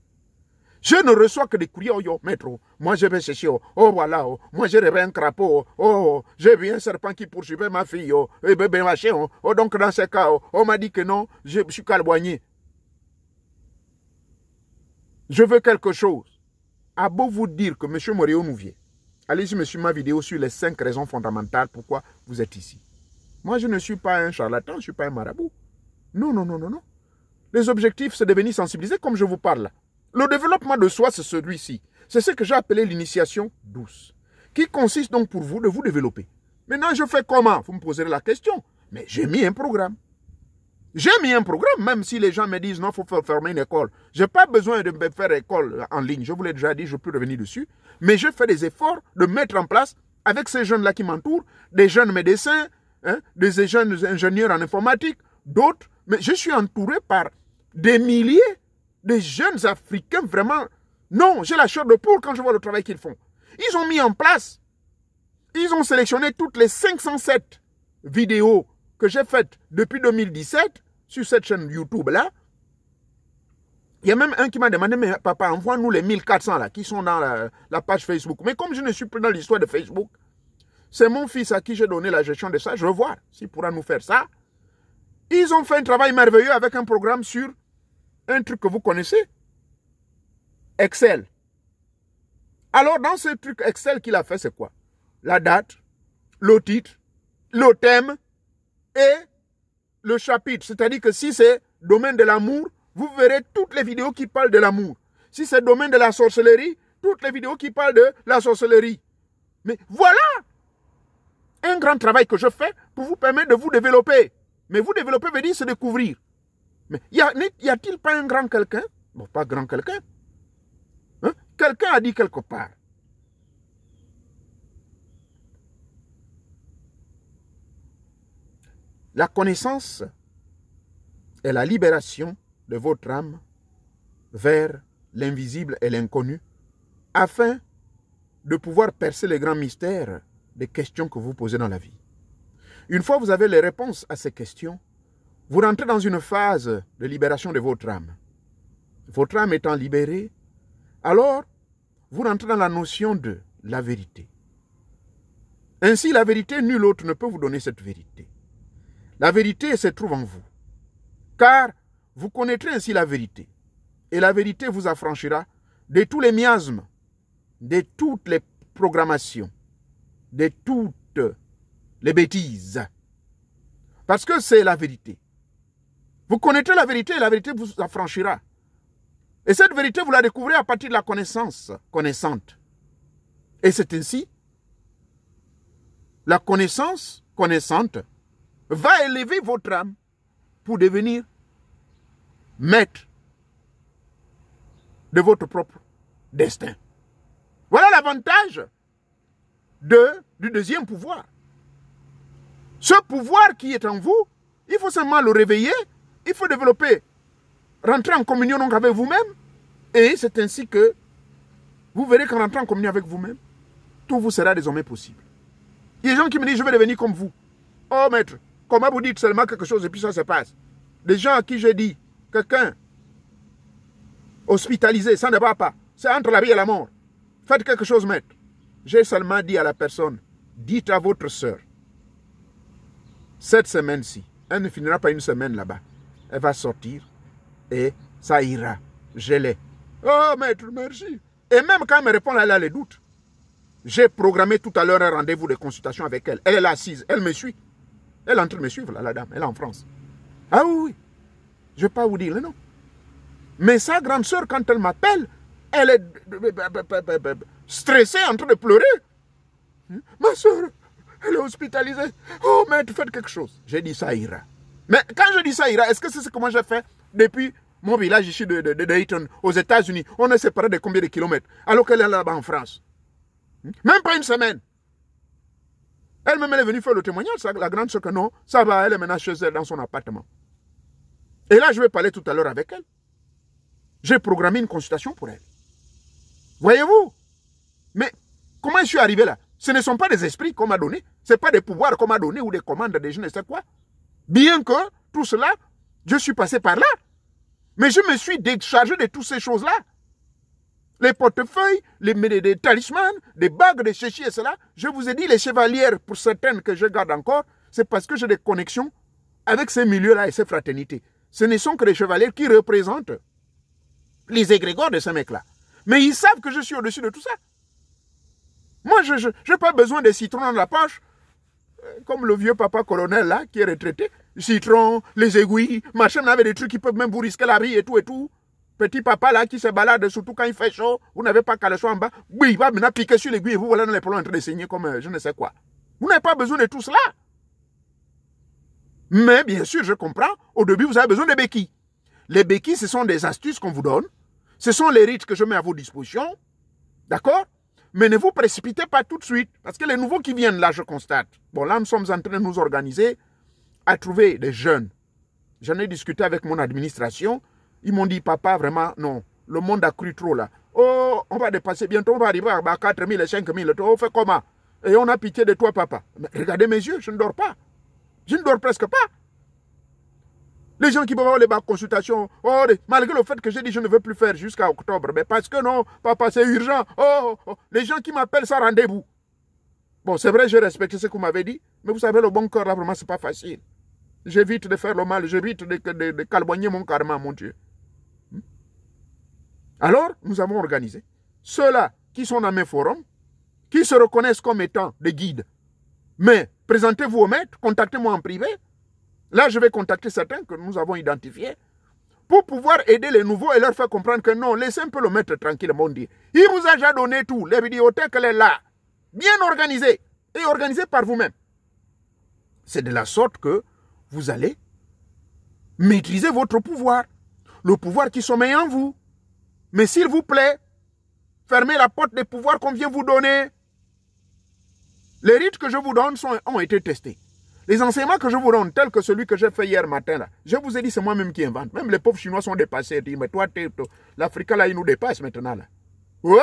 [SPEAKER 2] je ne reçois que des courriers, oh, yo, maître, moi je vais chercher, oh voilà, oh, moi j'ai rêvé un crapaud, oh, j'ai vu un serpent qui poursuivait ma fille, oh, et bébé machin, oh, donc dans ce cas, oh, on m'a dit que non, je suis calboigné. Je veux quelque chose. À beau vous dire que M. Morio Nouvier, allez-y, monsieur, ma vidéo sur les 5 raisons fondamentales pourquoi vous êtes ici. Moi, je ne suis pas un charlatan, je ne suis pas un marabout. Non, non, non, non, non. Les objectifs, c'est de venir sensibiliser comme je vous parle. Le développement de soi, c'est celui-ci. C'est ce que j'ai appelé l'initiation douce, qui consiste donc pour vous de vous développer. Maintenant, je fais comment? Vous me poserez la question. Mais j'ai mis un programme. J'ai mis un programme, même si les gens me disent non, il faut fermer une école. Je n'ai pas besoin de me faire école en ligne. Je vous l'ai déjà dit, je peux revenir dessus. Mais je fais des efforts de mettre en place, avec ces jeunes-là qui m'entourent, des jeunes médecins, hein, des jeunes ingénieurs en informatique, d'autres. Mais je suis entouré par des milliers de jeunes Africains vraiment. Non, j'ai la chair de poule quand je vois le travail qu'ils font. Ils ont mis en place, ils ont sélectionné toutes les 507 vidéos que j'ai faites depuis 2017 sur cette chaîne YouTube-là. Il y a même un qui m'a demandé, mais papa, envoie-nous les 1400 là, qui sont dans la page Facebook. Mais comme je ne suis plus dans l'histoire de Facebook, c'est mon fils à qui j'ai donné la gestion de ça. Je veux voir s'il pourra nous faire ça. Ils ont fait un travail merveilleux avec un programme sur un truc que vous connaissez, Excel. Alors, dans ce truc Excel qu'il a fait, c'est quoi? La date, le titre, le thème et le chapitre. C'est-à-dire que si c'est domaine de l'amour, vous verrez toutes les vidéos qui parlent de l'amour. Si c'est domaine de la sorcellerie, toutes les vidéos qui parlent de la sorcellerie. Mais voilà un grand travail que je fais pour vous permettre de vous développer. Mais vous développer veut dire se découvrir. Mais y a-t-il pas un grand quelqu'un? Bon, pas grand quelqu'un. Hein? Quelqu'un a dit quelque part. La connaissance est la libération de votre âme vers l'invisible et l'inconnu afin de pouvoir percer les grands mystères des questions que vous posez dans la vie. Une fois que vous avez les réponses à ces questions, vous rentrez dans une phase de libération de votre âme. Votre âme étant libérée, alors vous rentrez dans la notion de la vérité. Ainsi, la vérité, nul autre ne peut vous donner cette vérité. La vérité se trouve en vous. Car vous connaîtrez ainsi la vérité. Et la vérité vous affranchira de tous les miasmes, de toutes les programmations, de toutes les bêtises. Parce que c'est la vérité. Vous connaîtrez la vérité et la vérité vous affranchira. Et cette vérité, vous la découvrez à partir de la connaissance connaissante. Et c'est ainsi, la connaissance connaissante va élever votre âme pour devenir maître de votre propre destin. Voilà l'avantage du deuxième pouvoir. Ce pouvoir qui est en vous, il faut seulement le réveiller, il faut développer, rentrer en communion donc avec vous-même, et c'est ainsi que vous verrez qu'en rentrant en communion avec vous-même, tout vous sera désormais possible. Il y a des gens qui me disent, je vais devenir comme vous. Oh maître, comment vous dites seulement quelque chose et puis ça se passe? Des gens à qui j'ai dit, quelqu'un hospitalisé, ça ne va pas. C'est entre la vie et la mort. Faites quelque chose, maître. J'ai seulement dit à la personne, dites à votre soeur, cette semaine-ci, elle ne finira pas une semaine là-bas. Elle va sortir et ça ira. Je l'ai. Oh maître, merci. Et même quand elle me répond, elle a les doutes. J'ai programmé tout à l'heure un rendez-vous de consultation avec elle. Elle est là assise, elle me suit. Elle est en train de me suivre, là, la dame. Elle est en France. Ah oui, oui. Je ne vais pas vous dire le nom. Mais sa grande sœur, quand elle m'appelle, elle est stressée, en train de pleurer. Ma sœur, elle est hospitalisée. Oh, maître, faites quelque chose. J'ai dit, ça ira. Mais quand je dis ça, Ira, est-ce que c'est ce que moi j'ai fait depuis mon village ici de Dayton, aux États-Unis? On est séparés de combien de kilomètres? Alors qu'elle est là-bas en France. Même pas une semaine. Elle-même, elle est venue faire le témoignage, la grande soeur que non, ça va, elle est maintenant chez elle dans son appartement. Et là, je vais parler tout à l'heure avec elle. J'ai programmé une consultation pour elle. Voyez-vous? Mais comment je suis arrivé là? Ce ne sont pas des esprits qu'on m'a donnés, ce n'est pas des pouvoirs qu'on m'a donnés ou des commandes de je ne sais quoi. Bien que tout cela, je suis passé par là. Mais je me suis déchargé de toutes ces choses-là. Les portefeuilles, des talismans, des bagues, des chéchis et cela. Je vous ai dit, les chevalières, pour certaines que je garde encore, c'est parce que j'ai des connexions avec ces milieux-là et ces fraternités. Ce ne sont que des chevaliers qui représentent les égrégores de ces mecs-là. Mais ils savent que je suis au-dessus de tout ça. Moi, je n'ai pas besoin de citrons dans la poche, comme le vieux papa colonel là, qui est retraité. Citron, les aiguilles, machin, on avait des trucs qui peuvent même vous risquer la vie et tout et tout. Petit papa là qui se balade, surtout quand il fait chaud, vous n'avez pas qu'à le choix en bas. Oui, il va maintenant piquer sur l'aiguille et vous voilà dans les plans en train de saigner comme je ne sais quoi. Vous n'avez pas besoin de tout cela. Mais bien sûr, je comprends, au début vous avez besoin de béquilles. Les béquilles, ce sont des astuces qu'on vous donne. Ce sont les rites que je mets à vos dispositions. D'accord? Mais ne vous précipitez pas tout de suite. Parce que les nouveaux qui viennent là, je constate. Bon, là, nous sommes en train de nous organiser à trouver des jeunes. J'en ai discuté avec mon administration. Ils m'ont dit, papa, vraiment, non. Le monde a cru trop là. Oh, on va dépasser bientôt, on va arriver à 4 000 et 5 000. On fait comment? Et on a pitié de toi, papa. Mais regardez mes yeux, je ne dors pas. Je ne dors presque pas. Les gens qui peuvent avoir les bacs consultations, oh, malgré le fait que j'ai dit je ne veux plus faire jusqu'à octobre, mais parce que non, papa, c'est urgent. Oh, les gens qui m'appellent sans rendez-vous. Bon, c'est vrai, j'ai respecté ce que vous m'avez dit, mais vous savez, le bon cœur, là, vraiment, c'est pas facile. J'évite de faire le mal, j'évite de calboigner mon karma, mon Dieu. Alors, nous avons organisé ceux-là qui sont dans mes forums, qui se reconnaissent comme étant des guides. Mais présentez-vous au maître, contactez-moi en privé. Là, je vais contacter certains que nous avons identifiés pour pouvoir aider les nouveaux et leur faire comprendre que non, laissez un peu le maître tranquille, mon Dieu. Il vous a déjà donné tout, les bibliothèques, elle est là, bien organisée et organisée par vous-même. C'est de la sorte que vous allez maîtriser votre pouvoir, le pouvoir qui sommeille en vous. Mais s'il vous plaît, fermez la porte des pouvoirs qu'on vient vous donner. Les rites que je vous donne ont été testés. Les enseignements que je vous donne, tels que celui que j'ai fait hier matin, là, je vous ai dit, c'est moi-même qui invente. Même les pauvres Chinois sont dépassés. Ils disent, mais toi, l'Africain, là, il nous dépasse maintenant. Là. Ouais.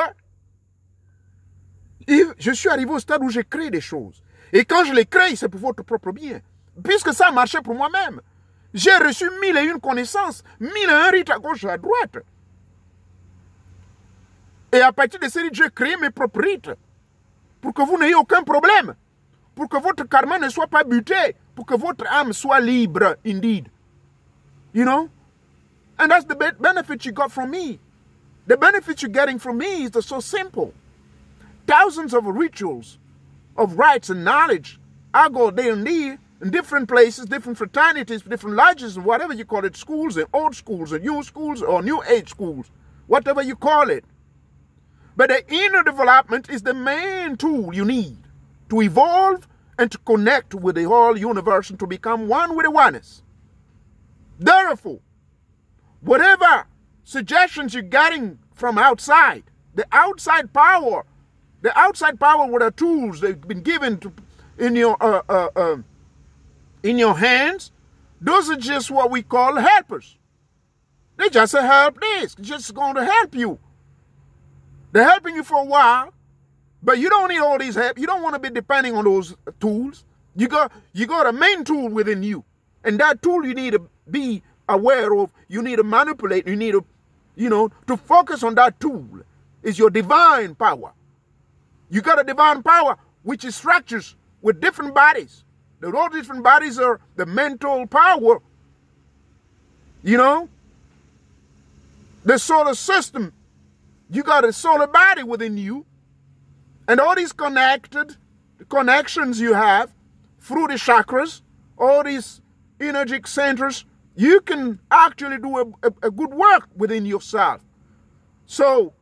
[SPEAKER 2] Et je suis arrivé au stade où j'ai créé des choses. Et quand je les crée, c'est pour votre propre bien. Puisque ça a marché pour moi-même. J'ai reçu 1001 connaissances, 1001 rites à gauche et à droite. Et à partir de ces rites, j'ai créé mes propres rites. Pour que vous n'ayez aucun problème. Pour que votre karma ne soit pas buté. Pour que votre âme soit libre, indeed. You know? And that's the benefit you got from me. The benefit you're getting from me is so simple. Thousands of rituals, of rites and knowledge, I go there and there, in different places, different fraternities, different lodges, and whatever you call it, schools and old schools and new schools or new age schools, whatever you call it. But the inner development is the main tool you need to evolve and to connect with the whole universe and to become one with the oneness. Therefore, whatever suggestions you're getting from outside, the outside power with the tools they've been given to, in your hands, those are just what we call helpers. They just a help desk, just going to help you. They're helping you for a while, but you don't need all these help. You don't want to be depending on those tools. You got a main tool within you. And that tool you need to be aware of, you need to manipulate, you need to, to focus on that tool is your divine power. You got a divine power which is structures with different bodies. Those different bodies are the mental power, the solar system. You got a solar body within you. And all these connections you have through the chakras, all these energetic centers, you can actually do a good work within yourself. So,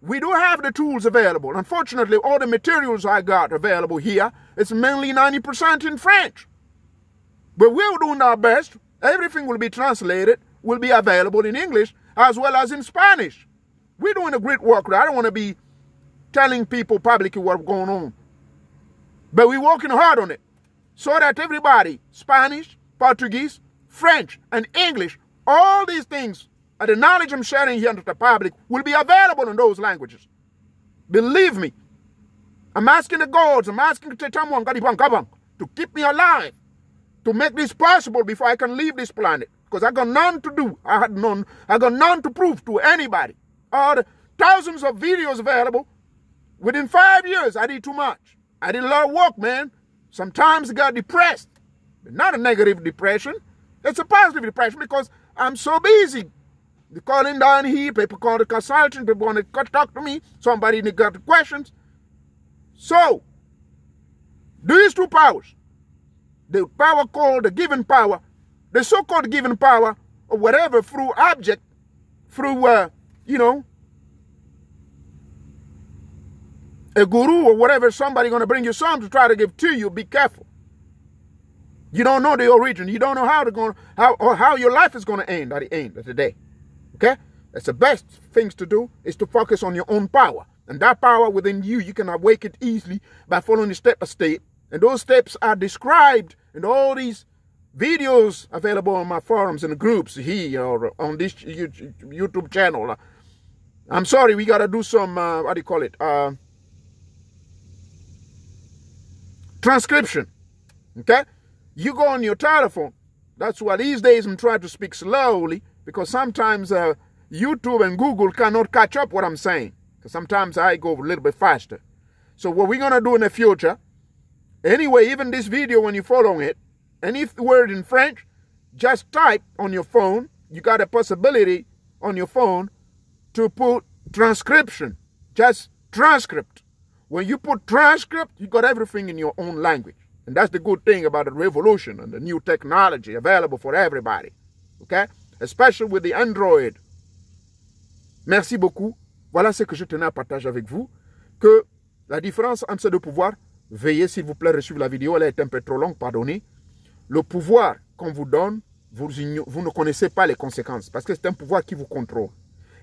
[SPEAKER 2] we do have the tools available. Unfortunately, all the materials I got available here, it's mainly 90% in French. But we're doing our best Everything will be translated, will be available in English as well as in Spanish. We're doing a great work. I don't want to be telling people publicly what's going on. But we're working hard on it so that everybody, Spanish, Portuguese, French, and English, all these things, the knowledge I'm sharing here to the public will be available in those languages. Believe me. I'm asking the gods, I'm asking to keep me alive, to make this possible before I can leave this planet. Because I got none to do. I got none to prove to anybody. All the thousands of videos available. Within 5 years, I did too much. I did a lot of work, man. Sometimes I got depressed. But not a negative depression. It's a positive depression because I'm so busy. They're calling down here, people call the consultant, people want to talk to me, somebody got questions. So, these two powers, the power called the given power, the so-called given power, or whatever, through object, through, a guru or whatever, somebody going to bring you something to try to give to you, be careful. You don't know the origin. You don't know how your life is going to end at the end of the day. Okay? That's the best things to do is to focus on your own power. And that power within you, you can awaken it easily by following step by step. And those steps are described in all these videos available on my forums and groups here or on this YouTube channel. I'm sorry, we got to do some, transcription. Okay? You go on your telephone. That's why these days I'm trying to speak slowly because sometimes YouTube and Google cannot catch up what I'm saying. Because sometimes I go a little bit faster. So what we're going to do in the future, anyway, even this video when you're following it, any word in French, just type on your phone. You got a possibility on your phone to put transcription. Just transcript. When you put transcript, you got everything in your own language. And that's the good thing about the revolution and the new technology available for everybody. Okay? Especially with the Android. Merci beaucoup. Voilà ce que je tenais à partager avec vous. Que la différence entre ces deux pouvoirs, veuillez s'il vous plaît resuivre la vidéo, elle est un peu trop longue, pardonnez. Le pouvoir qu'on vous donne, vous ne connaissez pas les conséquences. Parce que c'est un pouvoir qui vous contrôle.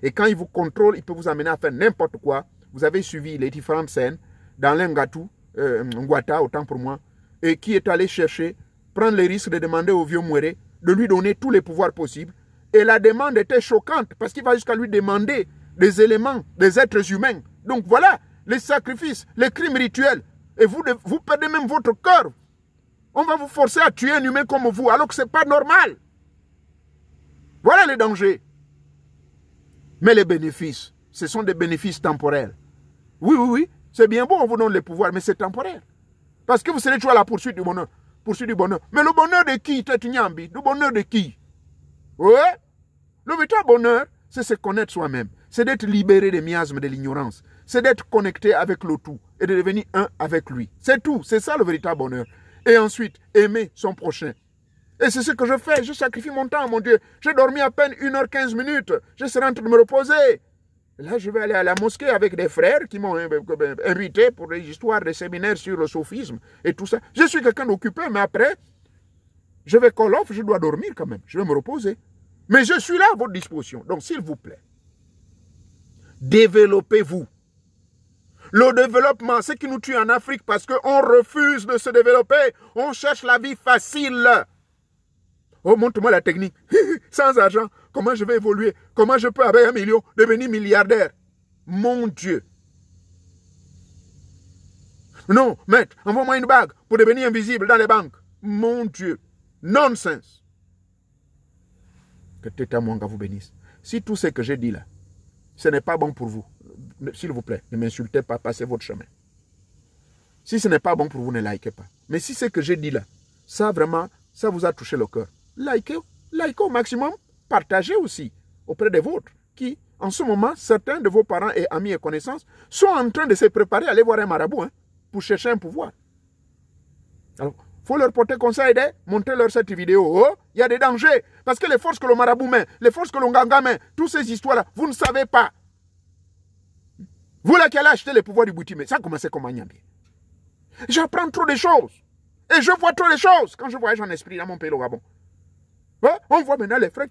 [SPEAKER 2] Et quand il vous contrôle, il peut vous amener à faire n'importe quoi. Vous avez suivi les différentes scènes dans l'Ngwata, autant pour moi, et qui est allé chercher, prendre les risques de demander au vieux Mouéré de lui donner tous les pouvoirs possibles. Et la demande était choquante parce qu'il va jusqu'à lui demander des éléments, des êtres humains. Donc voilà, les sacrifices, les crimes rituels. Et vous perdez même votre cœur. On va vous forcer à tuer un humain comme vous, alors que ce n'est pas normal. Voilà les dangers. Mais les bénéfices, ce sont des bénéfices temporaires. Oui, c'est bien beau, on vous donne les pouvoirs, mais c'est temporaire. Parce que vous serez toujours à la poursuite du bonheur. Poursuite du bonheur. Mais le bonheur de qui, Tête Nyambi? Le bonheur de qui? Ouais. Le véritable bonheur, c'est se connaître soi-même. C'est d'être libéré des miasmes de l'ignorance. C'est d'être connecté avec le tout et de devenir un avec lui. C'est tout. C'est ça le véritable bonheur. Et ensuite, aimer son prochain. Et c'est ce que je fais. Je sacrifie mon temps, mon Dieu. J'ai dormi à peine 1h15. Je serai en train de me reposer. Et là, je vais aller à la mosquée avec des frères qui m'ont invité pour des histoires, des séminaires sur le soufisme et tout ça. Je suis quelqu'un d'occupé, mais après, je vais call off, je dois dormir quand même. Je vais me reposer. Mais je suis là à votre disposition. Donc, s'il vous plaît, développez-vous. Le développement, c'est qui nous tue en Afrique parce qu'on refuse de se développer. On cherche la vie facile. Oh, montre-moi la technique. Sans argent, comment je vais évoluer? Comment je peux, avec 1 million, devenir milliardaire? Mon Dieu. Non, maître, envoie-moi une bague pour devenir invisible dans les banques. Mon Dieu. Nonsense. Que Teta Mwanga vous bénisse. Si tout ce que j'ai dit là, ce n'est pas bon pour vous, s'il vous plaît, ne m'insultez pas, passez votre chemin. Si ce n'est pas bon pour vous, ne likez pas. Mais si ce que j'ai dit là, ça vraiment, ça vous a touché le cœur, likez au maximum, partagez aussi auprès des vôtres, qui, en ce moment, certains de vos parents et amis et connaissances sont en train de se préparer à aller voir un marabout pour chercher un pouvoir. Alors, il faut leur porter conseil, montrer leur cette vidéo. Oh, il y a des dangers. Parce que les forces que le marabout met, les forces que le nganga met, toutes ces histoires-là, vous ne savez pas. Vous là qui allez acheter les pouvoirs du Boutimé, ça a commencé comme un Nyambi. J'apprends trop de choses. Et je vois trop de choses quand je voyage en esprit dans mon pays, le Gabon. Ouais, on voit maintenant les frères,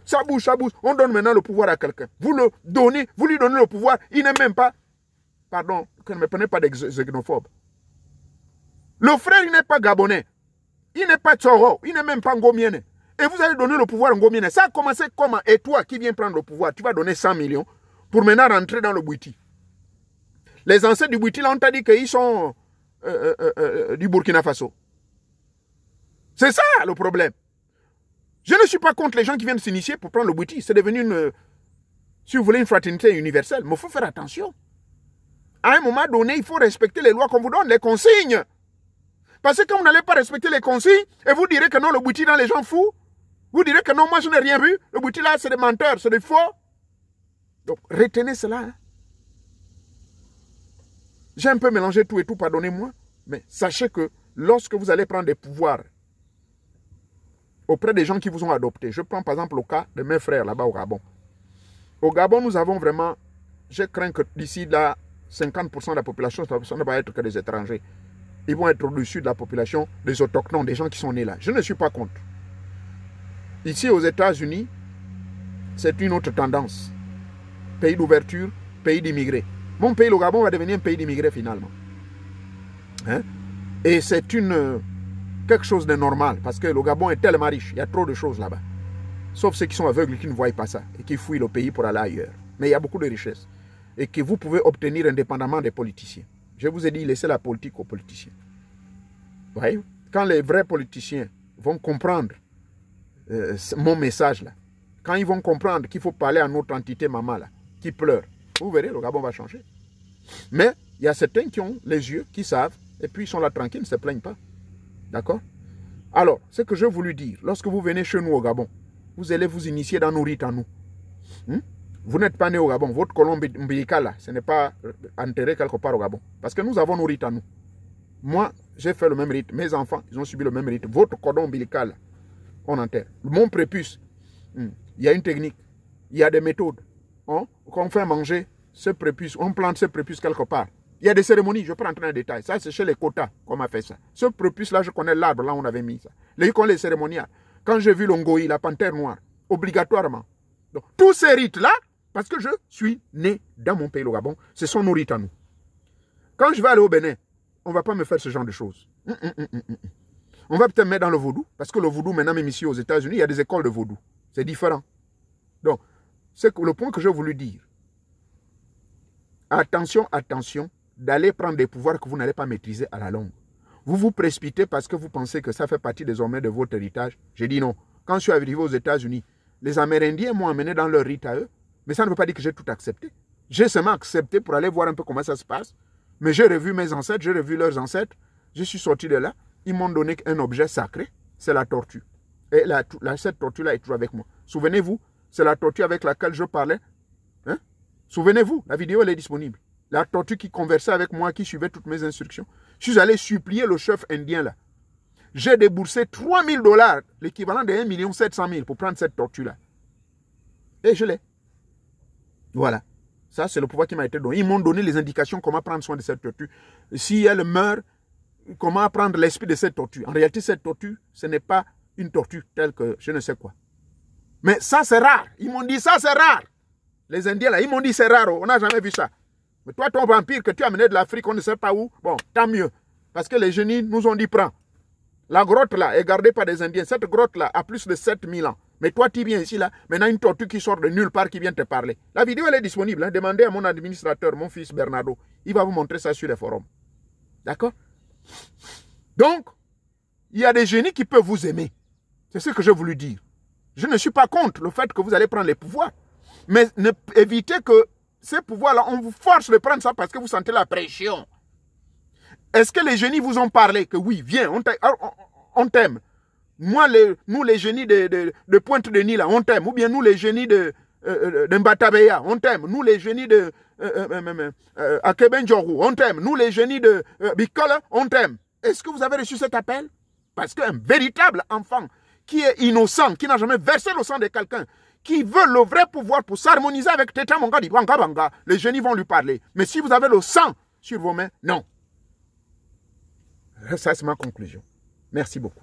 [SPEAKER 2] ça bouge, on donne maintenant le pouvoir à quelqu'un. Vous le donnez, vous lui donnez le pouvoir, il n'est même pas, pardon, que ne me prenez pas d'xénophobe. Le frère, il n'est pas gabonais, il n'est pas Tsoro, il n'est même pas Ngomiene. Et vous allez donner le pouvoir à Ngomiene. Ça a commencé comment? Et toi qui viens prendre le pouvoir, tu vas donner 100 millions pour maintenant rentrer dans le Bouiti. Les ancêtres du Bouiti, là, on t'a dit qu'ils sont du Burkina Faso. C'est ça le problème. Je ne suis pas contre les gens qui viennent s'initier pour prendre le Bouiti. C'est devenu une, si vous voulez, une fraternité universelle. Mais il faut faire attention. À un moment donné, il faut respecter les lois qu'on vous donne, les consignes. Parce que quand vous n'allez pas respecter les consignes, et vous direz que non, le Bouiti dans les gens fous, vous direz que non, moi je n'ai rien vu, le Bouiti là, c'est des menteurs, c'est des faux. Donc, retenez cela. Hein. J'ai un peu mélangé tout et tout, pardonnez-moi. Mais sachez que lorsque vous allez prendre des pouvoirs auprès des gens qui vous ont adopté. Je prends par exemple le cas de mes frères là-bas au Gabon. Au Gabon, nous avons vraiment, je crains que d'ici là, 50% de la population, ça ne va être que des étrangers. Ils vont être au-dessus de la population des autochtones, des gens qui sont nés là. Je ne suis pas contre. Ici aux États-Unis, c'est une autre tendance. Pays d'ouverture, pays d'immigrés. Mon pays, le Gabon, va devenir un pays d'immigrés finalement. Hein? Et c'est quelque chose de normal, parce que le Gabon est tellement riche, il y a trop de choses là-bas. Sauf ceux qui sont aveugles, qui ne voient pas ça, et qui fuient le pays pour aller ailleurs. Mais il y a beaucoup de richesses, et que vous pouvez obtenir indépendamment des politiciens. Je vous ai dit, laissez la politique aux politiciens. Vous voyez? Quand les vrais politiciens vont comprendre mon message là, quand ils vont comprendre qu'il faut parler à notre entité maman là, qui pleure, vous verrez, le Gabon va changer. Mais il y a certains qui ont les yeux, qui savent, et puis ils sont là tranquilles, ne se plaignent pas. D'accord? Alors, ce que je voulais dire, lorsque vous venez chez nous au Gabon, vous allez vous initier dans nos rites à nous. Vous n'êtes pas né au Gabon. Votre colombe ombilical, là, ce n'est pas enterré quelque part au Gabon. Parce que nous avons nos rites à nous. Moi, j'ai fait le même rite. Mes enfants, ils ont subi le même rite. Votre cordon ombilical, là, on enterre. Mon prépuce, il y a une technique. Il y a des méthodes. Quand on fait manger ce prépuce, on plante ce prépuce quelque part. Il y a des cérémonies, je peux rentrer en détail. Ça, c'est chez les quotas qu'on m'a fait ça. Ce prépuce-là, je connais l'arbre, là, on avait mis ça. Les cérémoniales. Quand j'ai vu l'ongoï, la panthère noire, obligatoirement. Donc, tous ces rites-là, parce que je suis né dans mon pays, le Gabon, ce sont nos rites à nous. Quand je vais aller au Bénin, on ne va pas me faire ce genre de choses. On va peut-être mettre dans le vaudou, parce que le vaudou, maintenant, même ici aux États-Unis, il y a des écoles de vaudou. C'est différent. Donc, c'est le point que j'ai voulu dire. Attention, attention, d'aller prendre des pouvoirs que vous n'allez pas maîtriser à la longue. Vous vous précipitez parce que vous pensez que ça fait partie désormais de votre héritage. J'ai dit non. Quand je suis arrivé aux États-Unis, les Amérindiens m'ont amené dans leur rite à eux, mais ça ne veut pas dire que j'ai tout accepté. J'ai seulement accepté pour aller voir un peu comment ça se passe, mais j'ai revu mes ancêtres, j'ai revu leurs ancêtres, je suis sorti de là, ils m'ont donné un objet sacré, c'est la tortue. Et cette tortue-là est toujours avec moi. Souvenez-vous, c'est la tortue avec laquelle je parlais. Hein? Souvenez-vous, la vidéo elle est disponible. La tortue qui conversait avec moi, qui suivait toutes mes instructions. Je suis allé supplier le chef indien là. J'ai déboursé $3000, l'équivalent de 1 700 000 pour prendre cette tortue-là. Et je l'ai. Voilà. Ça, c'est le pouvoir qui m'a été donné. Ils m'ont donné les indications comment prendre soin de cette tortue. Si elle meurt, comment apprendre l'esprit de cette tortue. En réalité, cette tortue, ce n'est pas une tortue telle que je ne sais quoi. Mais ça, c'est rare. Ils m'ont dit, ça, c'est rare. Les Indiens, là, ils m'ont dit, c'est rare. On n'a jamais vu ça. Mais toi, ton vampire que tu as amené de l'Afrique, on ne sait pas où. Bon, tant mieux. Parce que les génies nous ont dit, prends. La grotte, là, est gardée par des Indiens. Cette grotte-là a plus de 7000 ans. Mais toi, tu viens ici, là. Maintenant, une tortue qui sort de nulle part qui vient te parler. La vidéo, elle est disponible. Hein. Demandez à mon administrateur, mon fils Bernardo. Il va vous montrer ça sur les forums. D'accord? Donc, il y a des génies qui peuvent vous aimer. C'est ce que j'ai voulu dire. Je ne suis pas contre le fait que vous allez prendre les pouvoirs. Mais évitez que ces pouvoirs-là, on vous force de prendre ça parce que vous sentez la pression. Est-ce que les génies vous ont parlé que oui, viens, on t'aime. Moi, nous, les génies de Pointe-de-Nil, on t'aime. Ou bien nous, les génies de Mbatabeya, on t'aime. Nous, les génies de Akebenjorou, on t'aime. Nous, les génies de Bikola, on t'aime. Est-ce que vous avez reçu cet appel? Parce qu'un véritable enfant qui est innocent, qui n'a jamais versé le sang de quelqu'un, qui veut le vrai pouvoir pour s'harmoniser avec Teta Mongadi, les génies vont lui parler. Mais si vous avez le sang sur vos mains, non. Ça, c'est ma conclusion. Merci beaucoup.